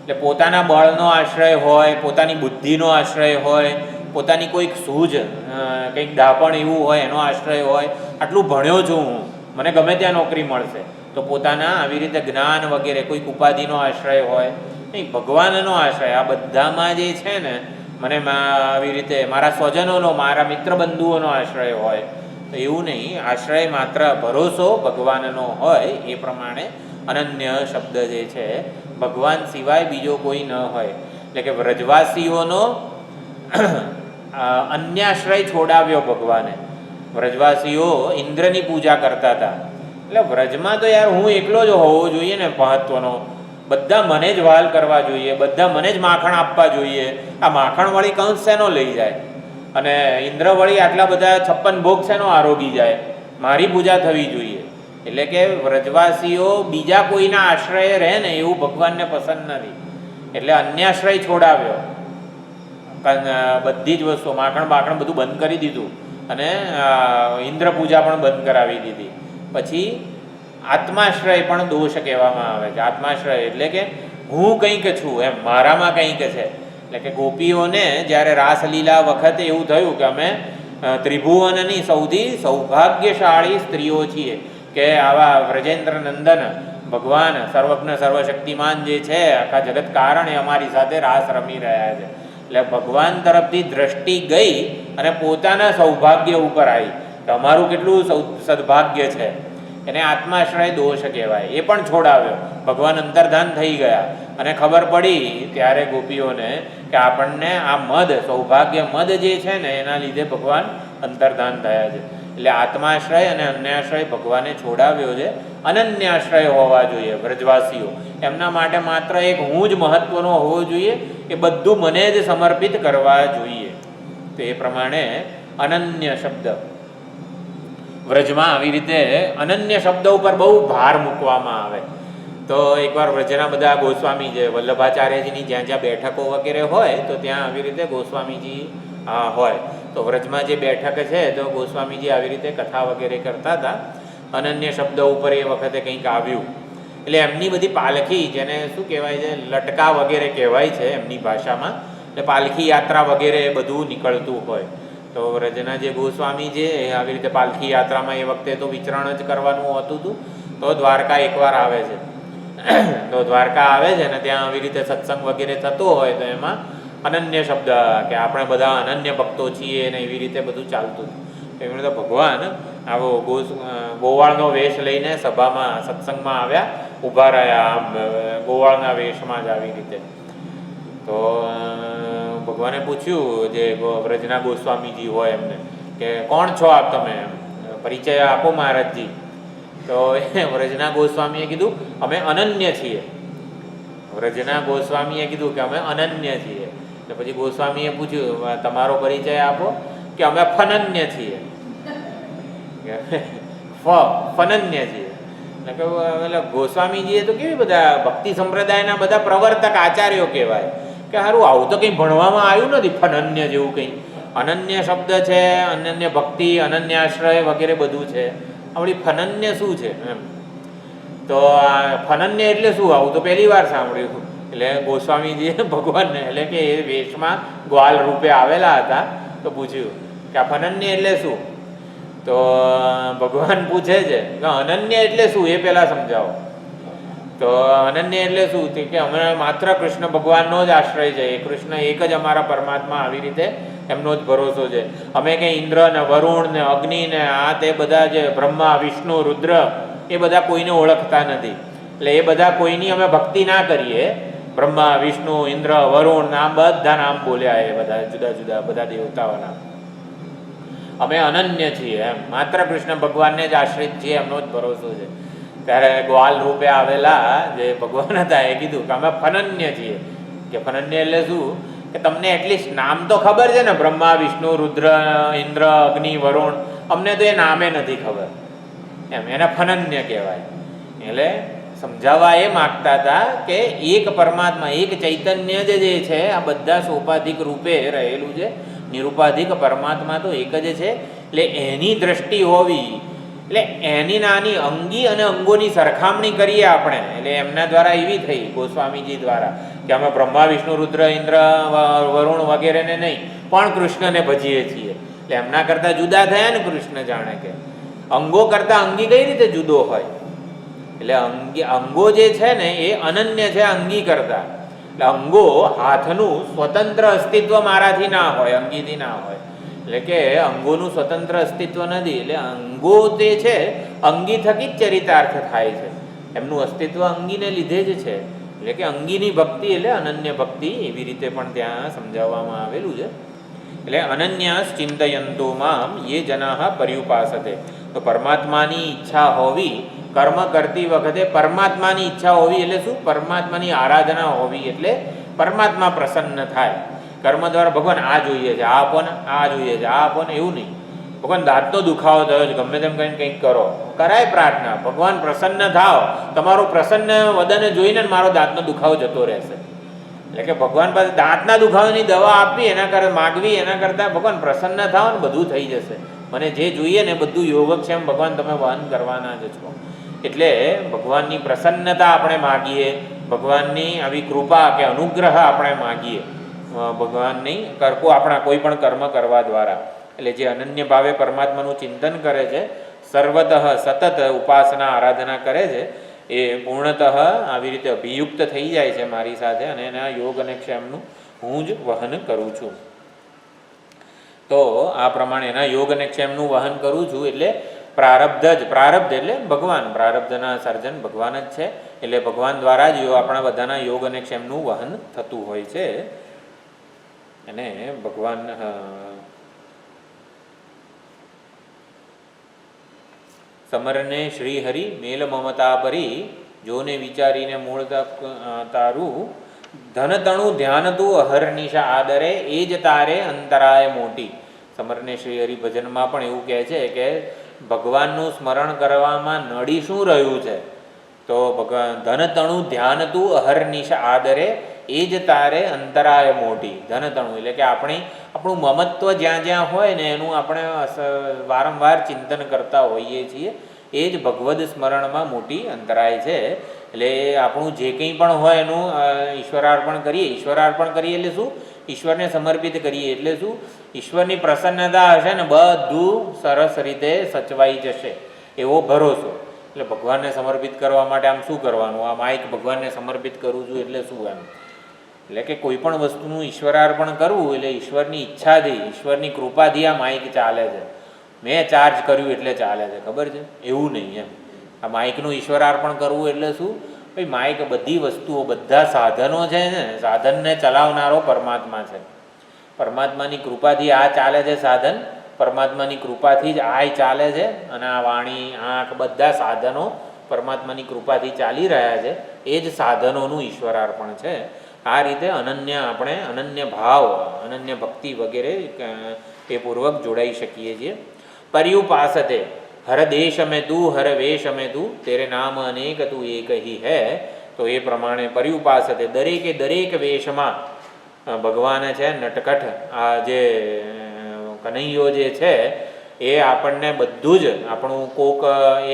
એટલે પોતાના બળનો આશ્રય હોય, પોતાની બુદ્ધિનો આશ્રય હોય, પોતાની કોઈક સૂઝ, કંઈક દાપણ એવું હોય એનો આશ્રય હોય. આટલું ભણ્યો છું હું, મને ગમે ત્યાં નોકરી મળશે, તો પોતાના આવી રીતે જ્ઞાન વગેરે કોઈક ઉપાધિનો આશ્રય હોય નહીં, ભગવાનનો આશ્રય. આ બધામાં જે છે ને, મને આવી રીતે મારા સ્વજનોનો, મારા મિત્ર બંધુઓનો આશ્રય હોય, તો એવું નહીં. આશ્રય માત્ર ભરોસો ભગવાનનો હોય. એ પ્રમાણે અનન્ય શબ્દ જે છે ભગવાન સિવાય બીજો કોઈ ન હોય. એટલે કે વ્રજવાસીઓનો અન્યાશ્રય છોડાવ્યો ભગવાને. વ્રજવાસીઓ ઇન્દ્રની પૂજા કરતા હતા, એટલે વ્રજમાં તો યાર હું એકલો જ હોવો જોઈએ ને મહત્વનો, બધા મને જ વહાલ કરવા જોઈએ, બધા મને જ માખણ આપવા જોઈએ. આ માખણ વળી કંસ શેનો લઈ જાય, અને ઇન્દ્ર વળી આટલા બધા 56 ભોગ શેનો આરોગી જાય, મારી પૂજા થવી જોઈએ. એટલે કે વ્રજવાસીઓ બીજા કોઈના આશ્રય રહે ને એવું ભગવાનને પસંદ નથી, એટલે અન્યાશ્રય છોડાવ્યો. બધી જ વસ્તુઓ, માખણ બાખણ બધું બંધ કરી દીધું, અને ઇન્દ્ર પૂજા પણ બંધ કરાવી દીધી. પછી આત્માશ્રય પણ દોષ કહેવામાં આવે છે. આત્માશ્રય એટલે કે હું કંઈક છું એમ, મારામાં કંઈક છે. એટલે કે ગોપીઓને જ્યારે રાસલીલા વખતે એવું થયું કે અમે ત્રિભુવનની સૌથી સૌભાગ્યશાળી સ્ત્રીઓ છીએ, કે આવા વ્રજેન્દ્ર નંદન ભગવાન સર્વજ્ઞ સર્વશક્તિમાન જે છે, આખા જગત કારણે અમારી સાથે રાસ રમી રહ્યા છે. એટલે ભગવાન તરફથી દ્રષ્ટિ ગઈ અને પોતાના સૌભાગ્ય ઉપર આવી, કે અમારું કેટલું સદભાગ્ય છે. એને આત્માશ્રય દોષ કહેવાય. એ પણ છોડાવ્યો. ભગવાન અંતર્ધાન થઈ ગયા અને ખબર પડી ત્યારે ગોપીઓને કે આપણને આ મદ, સૌભાગ્ય મદ જે છે ને, એના લીધે ભગવાન અંતર્ધાન થયા છે. એટલે આત્માશ્રય અને અન્યાશ્રય ભગવાને છોડાવ્યો છે. અનન્યાશ્રય હોવા જોઈએ વ્રજવાસીઓ. એમના માટે માત્ર એક હું જ મહત્વનો હોવો જોઈએ, કે બધું મને જ સમર્પિત કરવા જોઈએ. તો એ પ્રમાણે અનન્ય શબ્દ વ્રજમાં આવી રીતે અનન્ય શબ્દ ઉપર બહુ ભાર મૂકવામાં આવે. તો એકવાર વ્રજના બધા ગોસ્વામી જે વલ્લભાચાર્યજીની જ્યાં જ્યાં બેઠકો વગેરે હોય તો ત્યાં આવી રીતે ગોસ્વામીજી હોય. તો વ્રજમાં જે બેઠક છે તો ગોસ્વામીજી આવી રીતે કથા વગેરે કરતા હતા. અનન્ય શબ્દ ઉપર એ વખતે કંઈક આવ્યું એટલે એમની બધી પાલખી, જેને શું કહેવાય છે, લટકા વગેરે કહેવાય છે એમની ભાષામાં, એટલે પાલખી યાત્રા વગેરે બધું નીકળતું હોય. તો વ્રજના જે ગોસ્વામી છે એ આવી રીતે પાલખી યાત્રામાં એ વખતે તો વિચરણ જ કરવાનું હોતું હતું. તો દ્વારકા એકવાર આવે છે. તો દ્વારકા આવે છે ને ત્યાં આવી રીતે સત્સંગ વગેરે થતો હોય તો એમાં અનન્ય શબ્દ કે આપણે બધા અનન્ય ભક્તો છીએ ને એવી રીતે બધું ચાલતું હતું. એમણે તો ભગવાન આવો ગોવાળનો વેશ લઈને સભામાં સત્સંગમાં આવ્યા, ઊભા રહ્યા આમ ગોવાળના વેશમાં જ આવી રીતે. તો ભગવાને પૂછ્યું જે વ્રજના ગોસ્વામીજી હોય એમને કે કોણ છો આપ, તમે પરિચય આપો મહારાજજી. તો એ વ્રજના ગોસ્વામીએ કીધું અમે અનન્ય છીએ. વ્રજના ગોસ્વામીએ કીધું કે અમે અનન્ય છીએ. તો પછી ગોસ્વામીએ પૂછ્યું તમારો પરિચય આપો, કે અમે ફનન્ય છીએ. ફનન્ય છીએ એટલે ગોસ્વામીજીએ તો કેવી બધા ભક્તિ સંપ્રદાયના બધા પ્રવર્તક આચાર્યો કહેવાય કે સારું આવું તો કંઈ ભણવામાં આવ્યું નથી. ફનન્ય જેવું કંઈ અનન્ય શબ્દ છે, અનન્ય ભક્તિ, અનન્ય આશ્રય વગેરે બધું છે. આપણી ફનન્ય શું છે એમ. તો ફનન્ય એટલે શું, આવું તો પહેલી વાર સાંભળ્યું. એટલે ગોસ્વામીજીએ ભગવાનને એટલે કે એ વેશમાં ગ્વાલ રૂપે આવેલા હતા તો પૂછ્યું કે આ ફનન્ય એટલે શું. તો ભગવાન પૂછે છે કે અનન્ય એટલે શું એ પહેલાં સમજાવો. તો અનન્ય એટલે શું કે અમે માત્ર કૃષ્ણ ભગવાનનો જ આશ્રય છે. એ કૃષ્ણ એક જ અમારા પરમાત્મા, આવી રીતે એમનો જ ભરોસો છે. અમે કંઈ ઇન્દ્ર ને વરુણ ને અગ્નિ ને આ તે બધા જે બ્રહ્મા વિષ્ણુ રુદ્ર એ બધા કોઈને ઓળખતા નથી. એટલે એ બધા કોઈની અમે ભક્તિ ના કરીએ. બ્રહ્મા વિષ્ણુ ઇન્દ્ર વરુણ નામ બધા નામ બોલ્યા, એ બધા જુદા જુદા બધા દેવતાઓના. અમે અનન્ય છીએ એમ, માત્ર કૃષ્ણ ભગવાનને જ આશ્રિત છીએ, એમનો જ ભરોસો છે. ત્યારે ગ્વાલ રૂપે આવેલા જે ભગવાન હતા એ કીધું કે અમે ફનન્ય છીએ. કે ફનન્ય એટલે શું કે તમને એટલીસ્ટ નામ તો ખબર છે ને, બ્રહ્મા વિષ્ણુ રુદ્ર ઇન્દ્ર અગ્નિ વરુણ, અમને તો એ નામે નથી ખબર એમ, એને ફનન્ય કહેવાય. એટલે સમજાવવા એ માગતા હતા કે એક પરમાત્મા, એક ચૈતન્ય જે છે આ બધા સોપાધિક રૂપે રહેલું છે. નિરુપાધિક પરમાત્મા તો એક જ છે. એટલે એની દ્રષ્ટિ હોવી, એટલે એની નાની અંગી અને અંગોની સરખામણી કરીએ આપણે. એટલે એમના દ્વારા એવી થઈ ગોસ્વામીજી દ્વારા કે અમે બ્રહ્મા વિષ્ણુ રુદ્ર ઇન્દ્ર વરુણ વગેરેને નહીં પણ કૃષ્ણને ભજીએ છીએ. એટલે એમના કરતાં જુદા થયા ને કૃષ્ણ, જાણે કે અંગો કરતાં અંગી કઈ રીતે જુદો હોય. એટલે અંગો જે છે ને એ અનન્ય છે અંગી કરતાં. એટલે અંગો, હાથનું સ્વતંત્ર અસ્તિત્વ મારાથી ના હોય, અંગીથી ના હોય. એટલે કે અંગોનું સ્વતંત્ર અસ્તિત્વ નથી. એટલે અંગો તે છે અંગી થકી જ ચરિતાર્થ થાય છે. એમનું અસ્તિત્વ અંગીને લીધે જ છે. એટલે કે અંગીની ભક્તિ એટલે અનન્ય ભક્તિ, એવી રીતે પણ ત્યાં સમજાવવામાં આવેલું છે. એટલે અનન્યાસ ચિંતયંતો મામ યે જનાઃ પર્યુપાસતે. તો પરમાત્માની ઈચ્છા હોવી, કર્મ કરતી વખતે પરમાત્માની ઈચ્છા હોવી એટલે શું, પરમાત્માની આરાધના હોવી એટલે પરમાત્મા પ્રસન્ન થાય. કર્મ દ્વારા ભગવાન આ જોઈએ છે, આ આપો ને, આ જોઈએ છે, આ આપો ને, એવું નહીં. ભગવાન દાંતનો દુખાવો થયો છે, ગમે તેમ કહીને કંઈક કરો, કરાય પ્રાર્થના, ભગવાન પ્રસન્ન થાવ, તમારું પ્રસન્ન વદન જોઈને મારો દાંતનો દુખાવો જતો રહેશે. એટલે કે ભગવાન પાસે દાંતના દુખાવાની દવા આપવી એના કરતાં માગવી, એના કરતાં ભગવાન પ્રસન્ન થાવ ને બધું થઈ જશે. મને જે જોઈએ ને બધું યોગક્ષેમ ભગવાન તમે વહન કરવાના જ છો. એટલે ભગવાનની પ્રસન્નતા આપણે માગીએ, ભગવાનની આવી કૃપા કે અનુગ્રહ આપણે માગીએ ભગવાનની કરકો આપણા કોઈ પણ કર્મ કરવા દ્વારા. એટલે જે અનન્ય ભાવે પરમાત્માનું ચિંતન કરે છે, સર્વતઃ સતત ઉપાસના આરાધના કરે છે, એ પૂર્ણતઃ આવી રીતે અભિયુક્ત થઈ જાય છે મારી સાથે, અને એના યોગ અને ક્ષેમનું હું જ વહન કરું છું. તો આ પ્રમાણે એના યોગ અને ક્ષેમનું વહન કરું છું. એટલે પ્રારબ્ધ જ, પ્રારબ્ધ એટલે ભગવાન, પ્રારબ્ધના સર્જન ભગવાન જ છે. એટલે ભગવાન દ્વારા જ આપણા બધાના યોગ અને ક્ષેમનું વહન થતું હોય છે. અને ભગવાન સમરને શ્રી હરિ મેલ મમતા પરી, જોને વિચારીને મૂળ તારું ધનતણું ધ્યાન તું અહર્નિશા આદરે એ જ તારે અંતરાય મોટી. સમરને શ્રી હરિભજનમાં પણ એવું કહે છે કે ભગવાનનું સ્મરણ કરવામાં નડી શું રહ્યું છે, તો ધનતણું ધ્યાન તું અહર્નિશા આદરે એ જ તારે અંતરાય મોટી. ધનતણું એટલે કે આપણું મમત્વ જ્યાં જ્યાં હોય ને એનું આપણે વારંવાર ચિંતન કરતા હોઈએ છીએ, એ જ ભગવદ સ્મરણમાં મોટી અંતરાય છે. એટલે આપણું જે કંઈ પણ હોય એનું ઈશ્વરાર્પણ કરીએ. ઈશ્વરાર્પણ કરીએ એટલે શું? ઈશ્વરને સમર્પિત કરીએ એટલે શું? ઈશ્વરની પ્રસન્નતા હશે ને બધું સરસ રીતે સચવાઈ જશે એવો ભરોસો. એટલે ભગવાનને સમર્પિત કરવા માટે આમ શું કરવાનું? આ માઇક ભગવાનને સમર્પિત કરું છું એટલે શું? એમ એટલે કે કોઈ પણ વસ્તુનું ઈશ્વરાર્પણ કરવું એટલે ઈશ્વરની ઈચ્છાથી, ઈશ્વરની કૃપાથી આ માઇક ચાલે છે. મેં ચાર્જ કર્યું એટલે ચાલે છે, ખબર છે? એવું નહીં એમ. આ માઇકનું ઈશ્વરાર્પણ કરવું એટલે શું? ભાઈ માઇક બધી વસ્તુઓ, બધા સાધનો છે ને, સાધનને ચલાવનારો પરમાત્મા છે. પરમાત્માની કૃપાથી આ ચાલે છે સાધન, પરમાત્માની કૃપાથી જ આ ચાલે છે. અને આ વાણી, આંખ, બધા સાધનો પરમાત્માની કૃપાથી ચાલી રહ્યા છે. એ જ સાધનોનું ઈશ્વરાર્પણ છે. આ રીતે આપણે અનન્ય ભાવ, અનન્ય ભક્તિ વગેરે એ પૂર્વક જોડાઈ શકીએ છીએ. पर्युपासते हर देश में तू हर वेश में तू तेरे नाम अनेक तू एक ही है. તો એ પ્રમાણે पर्युपासते દરેક વેશમાં ભગવાન છે નટકટ આ જે કનૈયો જે છે એ આપણને બધું જ આપણું કોક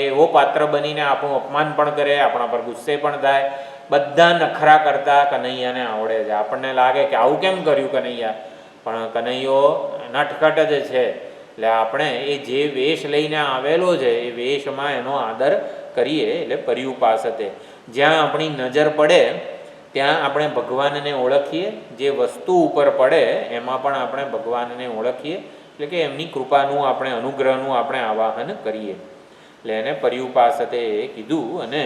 એવો પાત્ર બનીને આપણું અપમાન પણ કરે, આપણા પર ગુસ્સે પણ થાય, બધા નખરા કરતા કનૈયાને આવડે છે. આપણને લાગે કે આવું કેમ કર્યું કનૈયા, પણ કનૈયો નટખટ જ છે. એટલે આપણે એ જે વેશ લઈને આવેલો છે એ વેશમાં એનો આદર કરીએ. એટલે पर्युपासते જ્યાં આપણી નજર પડે ત્યાં આપણે ભગવાનને ઓળખીએ, જે વસ્તુ ઉપર પડે એમાં પણ આપણે ભગવાનને ઓળખીએ. એટલે કે એમની કૃપાનું આપણે, અનુગ્રહનું આપણે આવાહન કરીએ. એટલે એને पर्युपासते કીધું. અને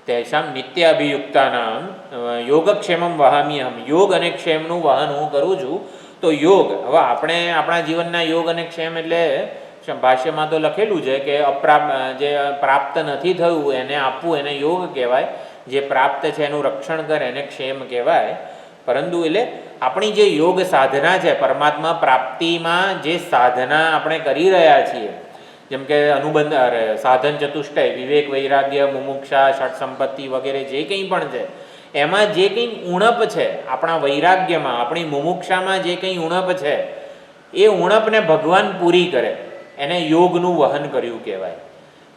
તેષામ નિત્યાભિયુક્તાનામ યોગક્ષેમમ વહામી અહમ. યોગ અને ક્ષેમનું વહન હું કરું છું. તો યોગ, હવે આપણે આપણા જીવનના યોગ અને ક્ષેમ એટલે ભાષ્યમાં તો લખેલું છે કે જે પ્રાપ્ત નથી થયું એને આપવું એને યોગ કહેવાય, જે પ્રાપ્ત છે એનું રક્ષણ કરે એને ક્ષેમ કહેવાય. પરંતુ એટલે આપણી જે યોગ સાધના છે, પરમાત્મા પ્રાપ્તિમાં જે સાધના આપણે કરી રહ્યા છીએ, જેમ કે સાધન ચતુષ્ટય, વિવેક, વૈરાગ્ય, મુમુક્ષા, ષટ સંપત્તિ વગેરે જે કંઈ પણ છે, એમાં જે કંઈ ઉણપ છે આપણા વૈરાગ્યમાં, આપણી મુમુક્ષામાં જે કંઈ ઉણપ છે એ ઉણપને ભગવાન પૂરી કરે, એને યોગનું વહન કર્યું કહેવાય.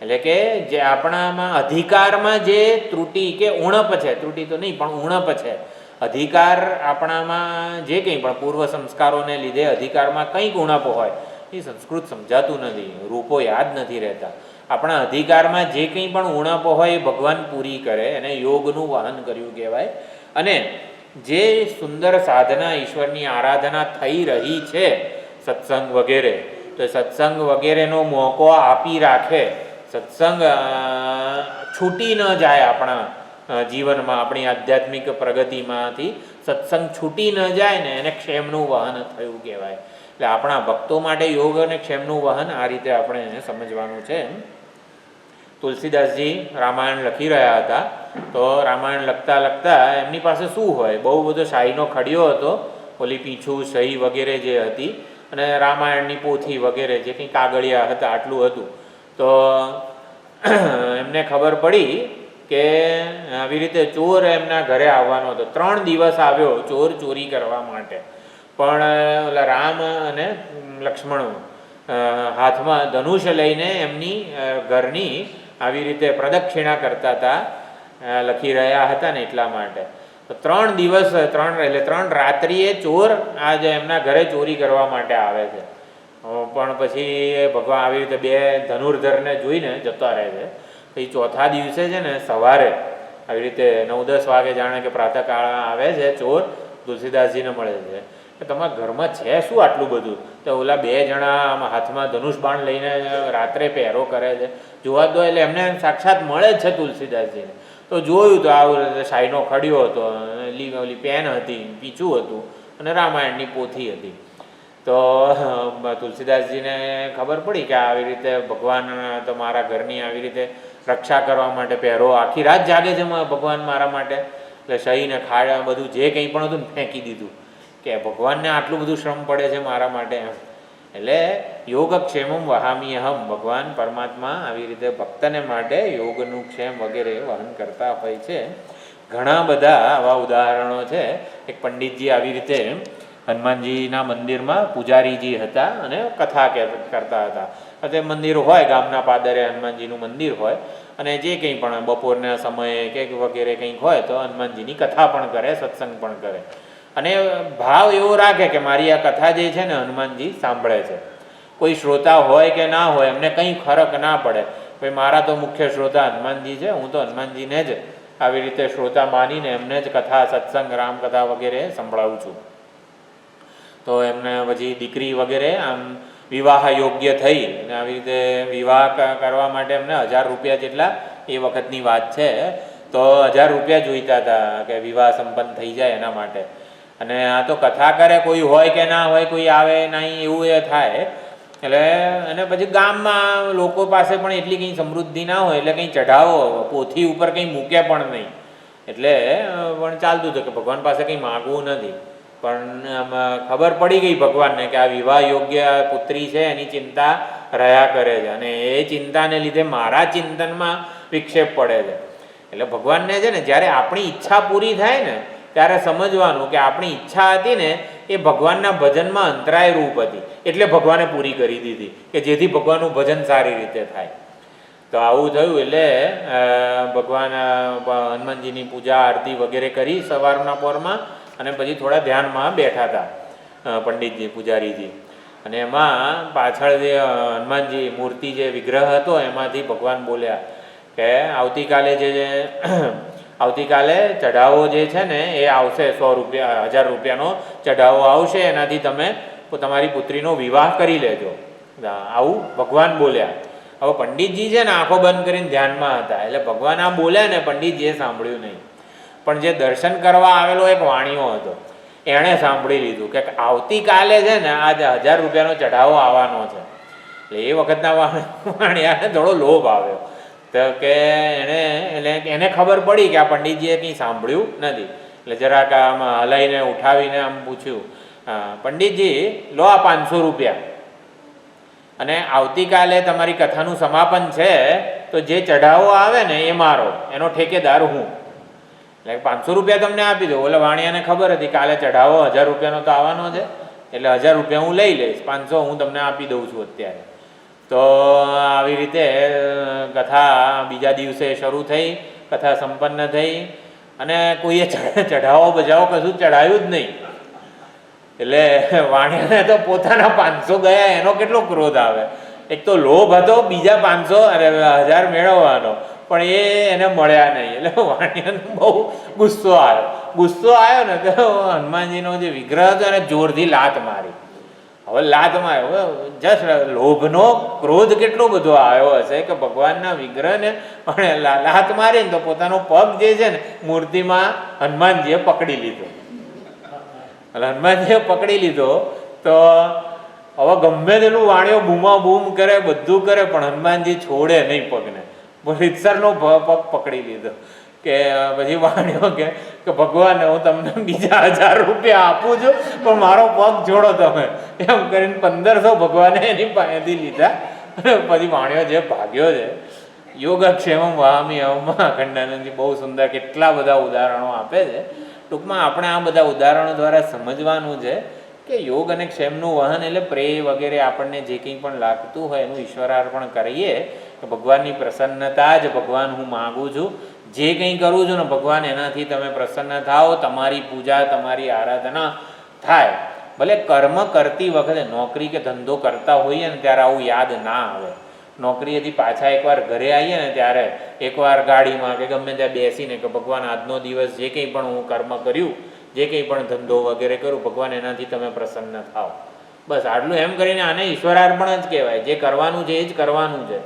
એટલે કે જે આપણામાં અધિકારમાં જે ત્રુટિ કે ઉણપ છે, ત્રુટિ તો નહીં પણ ઉણપ છે, અધિકાર આપણામાં જે કંઈ પણ પૂર્વ સંસ્કારોને લીધે અધિકારમાં કંઈક ઉણપ હોય, એ સંસ્કૃત સમજાતું નથી, રૂપો યાદ નથી રહેતા. આપણા અધિકારમાં જે કંઈ પણ ઉણપ હોય એ ભગવાન પૂરી કરે, એને યોગનું વહન કર્યું કહેવાય. અને જે સુંદર સાધના, ઈશ્વરની આરાધના થઈ રહી છે, સત્સંગ વગેરે, તો સત્સંગ વગેરેનો મોકો આપી રાખે, સત્સંગ છૂટી ન જાય આપણા જીવનમાં, આપણી આધ્યાત્મિક પ્રગતિમાંથી સત્સંગ છૂટી ન જાય ને, એને ક્ષેમનું વહન થયું કહેવાય. એટલે આપણા ભક્તો માટે યોગ અને ક્ષેમનું વહન આ રીતે આપણે એને સમજવાનું છે. તુલસીદાસજી રામાયણ લખી રહ્યા હતા. તો રામાયણ લખતા લખતા એમની પાસે શું હોય, બહુ બધો શાહીનો ખડિયો હતો, ઓલી પીંછું, સહી વગેરે જે હતી, અને રામાયણની પોથી વગેરે જે કંઈ કાગળિયા હતા, આટલું હતું. તો એમને ખબર પડી કે આવી રીતે ચોર એમના ઘરે આવવાનો હતો. 3 દિવસ આવ્યો ચોર ચોરી કરવા માટે, પણ ઓલા રામ અને લક્ષ્મણ હાથમાં ધનુષ લઈને એમની ઘરની આવી રીતે પ્રદક્ષિણા કરતા હતા, લખી રહ્યા હતા ને એટલા માટે. તો 3 દિવસ, 3 રાત્રિએ ચોર આજે એમના ઘરે ચોરી કરવા માટે આવે છે. પણ પછી ભગવાન આવી રીતે 2 ધનુર્ધરને જોઈને જતા રહે છે. પછી ચોથા દિવસે છે ને સવારે આવી રીતે 9-10 વાગે જાણે કે પ્રાતઃકાળ આવે છે ચોર, તુલસીદાસજીને મળે છે કે તમારા ઘરમાં છે શું આટલું બધું? તો ઓલા 2 જણા આમ હાથમાં ધનુષ બાણ લઈને રાત્રે પહેરો કરે છે, જોવા દો. એટલે એમને સાક્ષાત મળે જ છે તુલસીદાસજીને. તો જોયું તો આ શાહીનો ખડિયો હતો, ઓલી પેન હતી, પીછું હતું, અને રામાયણની પોથી હતી. તો તુલસીદાસજીને ખબર પડી કે આવી રીતે ભગવાન તો મારા ઘરની આવી રીતે રક્ષા કરવા માટે પહેરો, આખી રાત જાગે છે ભગવાન મારા માટે. એટલે સહીને ખાડા બધું જે કંઈ પણ હતું ને ફેંકી દીધું કે ભગવાનને આટલું બધું શ્રમ પડે છે મારા માટે એમ. એટલે યોગક્ષેમમ વહામ્યહમ, ભગવાન પરમાત્મા આવી રીતે ભક્તને માટે યોગનું ક્ષેમ વગેરે વહન કરતા હોય છે. ઘણા બધા આવા ઉદાહરણો છે. એક પંડિતજી આવી રીતે હનુમાનજીના મંદિરમાં પૂજારીજી હતા અને કથા કરતા હતા. તે મંદિર હોય, ગામના પાદરે હનુમાનજીનું મંદિર હોય, અને જે કંઈ પણ બપોરના સમયે કે વગેરે કંઈક હોય તો હનુમાનજીની કથા પણ કરે, સત્સંગ પણ કરે. અને ભાવ એવો રાખે કે મારી આ કથા જે છે ને હનુમાનજી સાંભળે છે. કોઈ શ્રોતા હોય કે ના હોય એમને કંઈ ફરક ના પડે. ભાઈ મારા તો મુખ્ય શ્રોતા હનુમાનજી છે, હું તો હનુમાનજીને જ આવી રીતે શ્રોતા માનીને એમને જ કથા, સત્સંગ, રામકથા વગેરે સંભળાવું છું. તો એમને પછી દીકરી વગેરે આમ વિવાહ યોગ્ય થઈ અને આવી રીતે વિવાહ કરવા માટે એમને 1000 રૂપિયા જેટલા, એ વખતની વાત છે, તો 1000 રૂપિયા જોઈતા હતા કે વિવાહ સંપન્ન થઈ જાય એના માટે. અને આ તો કથા કરે, કોઈ હોય કે ના હોય, કોઈ આવે નહીં એવું એ થાય. એટલે અને પછી ગામમાં લોકો પાસે પણ એટલી કંઈ સમૃદ્ધિ ના હોય એટલે કંઈ ચઢાવો પોથી ઉપર કંઈ મૂકે પણ નહીં. એટલે પણ ચાલતું હતું કે ભગવાન પાસે કંઈ માગવું નથી. પણ ખબર પડી ગઈ ભગવાનને કે આ વિવાહ યોગ્ય પુત્રી છે, એની ચિંતા રહ્યા કરે છે અને એ ચિંતાને લીધે મારા ચિંતનમાં વિક્ષેપ પડે છે. એટલે ભગવાનને છે ને જ્યારે આપણી ઈચ્છા પૂરી થાય ને ત્યારે સમજવાનું કે આપણી ઈચ્છા હતી ને એ ભગવાનના ભજનમાં અંતરાય રૂપ હતી, એટલે ભગવાને પૂરી કરી દીધી કે જેથી ભગવાનનું ભજન સારી રીતે થાય. તો આવું થયું. એટલે ભગવાન હનુમાનજીની પૂજા આરતી વગેરે કરી સવારના પોરમાં, અને પછી થોડા ધ્યાનમાં બેઠા હતા પંડિતજી, પૂજારીજી. અને એમાં પાછળ જે હનુમાનજી મૂર્તિ, જે વિગ્રહ હતો, એમાંથી ભગવાન બોલ્યા કે આવતીકાલે ચઢાવો જે છે ને એ આવશે, 100 રૂપિયા, 1000 રૂપિયાનો ચઢાવો આવશે, એનાથી તમે તમારી પુત્રીનો વિવાહ કરી લેજો. આવું ભગવાન બોલ્યા. હવે પંડિતજી છે ને આંખો બંધ કરીને ધ્યાનમાં હતા. એટલે ભગવાન આ બોલ્યા ને પંડિતજીએ સાંભળ્યું નહીં. પણ જે દર્શન કરવા આવેલો એક વાણિયો હતો એણે સાંભળી લીધું કે આવતીકાલે છે ને આ 1000 રૂપિયાનો ચઢાવો આવવાનો છે. એટલે એ વખતના વાણિયાને થોડો લોભ આવ્યો. તો કે એને ખબર પડી કે આ પંડિતજીએ કંઈ સાંભળ્યું નથી. એટલે જરાક આમ હલાઈને ઉઠાવીને આમ પૂછ્યું, પંડિતજી લો આ 500 રૂપિયા, અને આવતીકાલે તમારી કથાનું સમાપન છે તો જે ચઢાવો આવે ને એ મારો, એનો ઠેકેદાર હું. એટલે 500 રૂપિયા તમને આપી દો. ઓલા વાણિયાને ખબર હતી કાલે ચઢાવો 1000 રૂપિયાનો તો આવવાનો છે, એટલે 1000 રૂપિયા હું લઈ લઈશ, 500 હું તમને આપી દઉં છું અત્યારે. તો આવી રીતે કથા બીજા દિવસે શરૂ થઈ, કથા સંપન્ન થઈ, અને કોઈએ ચઢાવો બજાવો કશું ચઢાવ્યું જ નહીં. એટલે વાણિયાને તો પોતાના 500 ગયા એનો કેટલો ક્રોધ આવે. એક તો લોભ હતો, બીજા 500 1000 મેળવવાનો, પણ એને મળ્યા નહીં. એટલે વાણિયાને બહુ ગુસ્સો આવ્યો ને તો હનુમાનજીનો જે વિગ્રહ હતો એને જોરથી લાત મારી. હવે લાત માર્યો, જસ્ટ લોભનો ક્રોધ કેટલો બધો આવ્યો હશે કે ભગવાનના વિગ્રહને પણ લાત મારીને તો પોતાનો પગ જે છે ને મૂર્તિમાં હનુમાનજીએ પકડી લીધો. એટલે હનુમાનજીએ પકડી લીધો તો હવે ગમે તેટલું વાણિયો બૂમા બૂમ કરે, બધું કરે, પણ હનુમાનજી છોડે નહીં પગને. રીતસરનો પગ પકડી લીધો. કે પછી વાણિયો કે ભગવાન હું તમને બીજા 1000 રૂપિયા આપું છું, પણ મારો પગ છોડો તમે, એમ કરીને 1500 ભગવાને એની પાસેથી લીધા. પછી વાણિયો જે ભાગ્યો છે. યોગક્ષેમમ વહામી હવમાં અખંડાનંદજી બહુ સુંદર કેટલા બધા ઉદાહરણો આપે છે. ટૂંકમાં આપણે આ બધા ઉદાહરણો દ્વારા સમજવાનું છે કે યોગ અને ક્ષેમનું વહન એટલે પ્રેય વગેરે આપણને જે કંઈ પણ લાગતું હોય એનું ઈશ્વરાર્પણ કરીએ કે ભગવાનની પ્રસન્નતા જ ભગવાન હું માગું છું, જે કંઈ કરું છું ને ભગવાન એનાથી તમે પ્રસન્ન થાઓ, તમારી પૂજા, તમારી આરાધના થાય. ભલે કર્મ કરતી વખતે નોકરી કે ધંધો કરતા હોઈએ ને ત્યારે આવું યાદ ના આવે. નોકરીએથી પાછા એકવાર ઘરે આવીએ ને ત્યારે એકવાર ગાડીમાં કે ગમે ત્યાં બેસીને કે ભગવાન આજનો દિવસ જે કંઈ પણ હું કર્મ કર્યું, જે કંઈ પણ ધંધો વગેરે કરું, ભગવાન એનાથી તમે પ્રસન્ન થાઓ. બસ આટલું એમ કરીને આને ઈશ્વરાર્પણ જ કહેવાય. જે કરવાનું છે એ જ કરવાનું છે,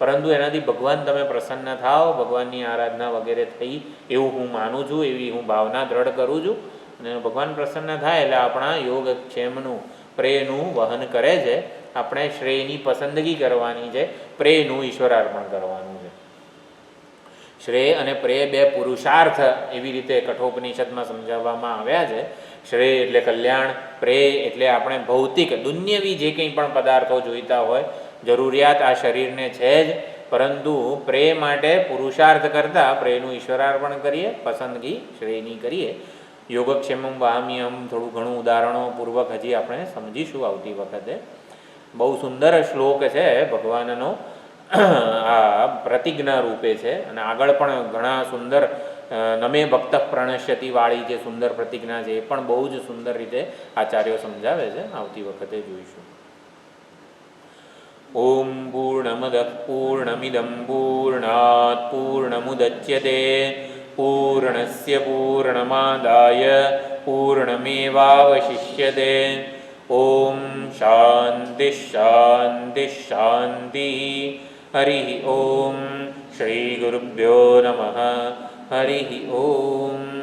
પરંતુ એનાથી ભગવાન તમે પ્રસન્ન થાઓ, ભગવાનની આરાધના વગેરે થઈ એવું હું માનું છું, એવી હું ભાવના દ્રઢ કરું છું. અને ભગવાન પ્રસન્ન થાય એટલે આપણા યોગ ક્ષેમનું, પ્રેયનું વહન કરે છે. આપણે શ્રેયની પસંદગી કરવાની છે, પ્રેયનું ઈશ્વરાર્પણ કરવાનું છે. શ્રેય અને પ્રેય બે પુરુષાર્થ એવી રીતે કઠોપનિષદમાં સમજાવવામાં આવ્યા છે. શ્રેય એટલે કલ્યાણ, પ્રેય એટલે આપણે ભૌતિક દુન્યવી જે કંઈ પણ પદાર્થો જોઈતા હોય, જરૂરિયાત આ શરીરને છે જ, પરંતુ પ્રેય માટે પુરુષાર્થ કરતાં પ્રેયનું ઈશ્વરાર્પણ કરીએ, પસંદગી શ્રેયની કરીએ. યોગક્ષેમમ વામ્યહમ થોડું ઘણું ઉદાહરણો પૂર્વક હજી આપણે સમજીશું આવતી વખતે. બહુ સુંદર શ્લોક છે ભગવાનનો, આ પ્રતિજ્ઞા રૂપે છે. અને આગળ પણ ઘણા સુંદર નમે ભક્ત પ્રણશ્યતિ વાળી જે સુંદર પ્રતિજ્ઞા છે એ પણ બહુ જ સુંદર રીતે આચાર્યો સમજાવે છે. આવતી વખતે જોઈશું. ઓમ પૂર્ણમદ પૂર્ણમિદમ પૂર્ણાત પૂર્ણમુદચ્યતે પૂર્ણસ્ય પૂર્ણમાદાય પૂર્ણમેવાવશિષ્યતે. ઓમ શાંતિ શાંતિ શાંતિ. હરિ ઓમ. શ્રી ગુરુભ્યો નમઃ. હરિ ઓમ.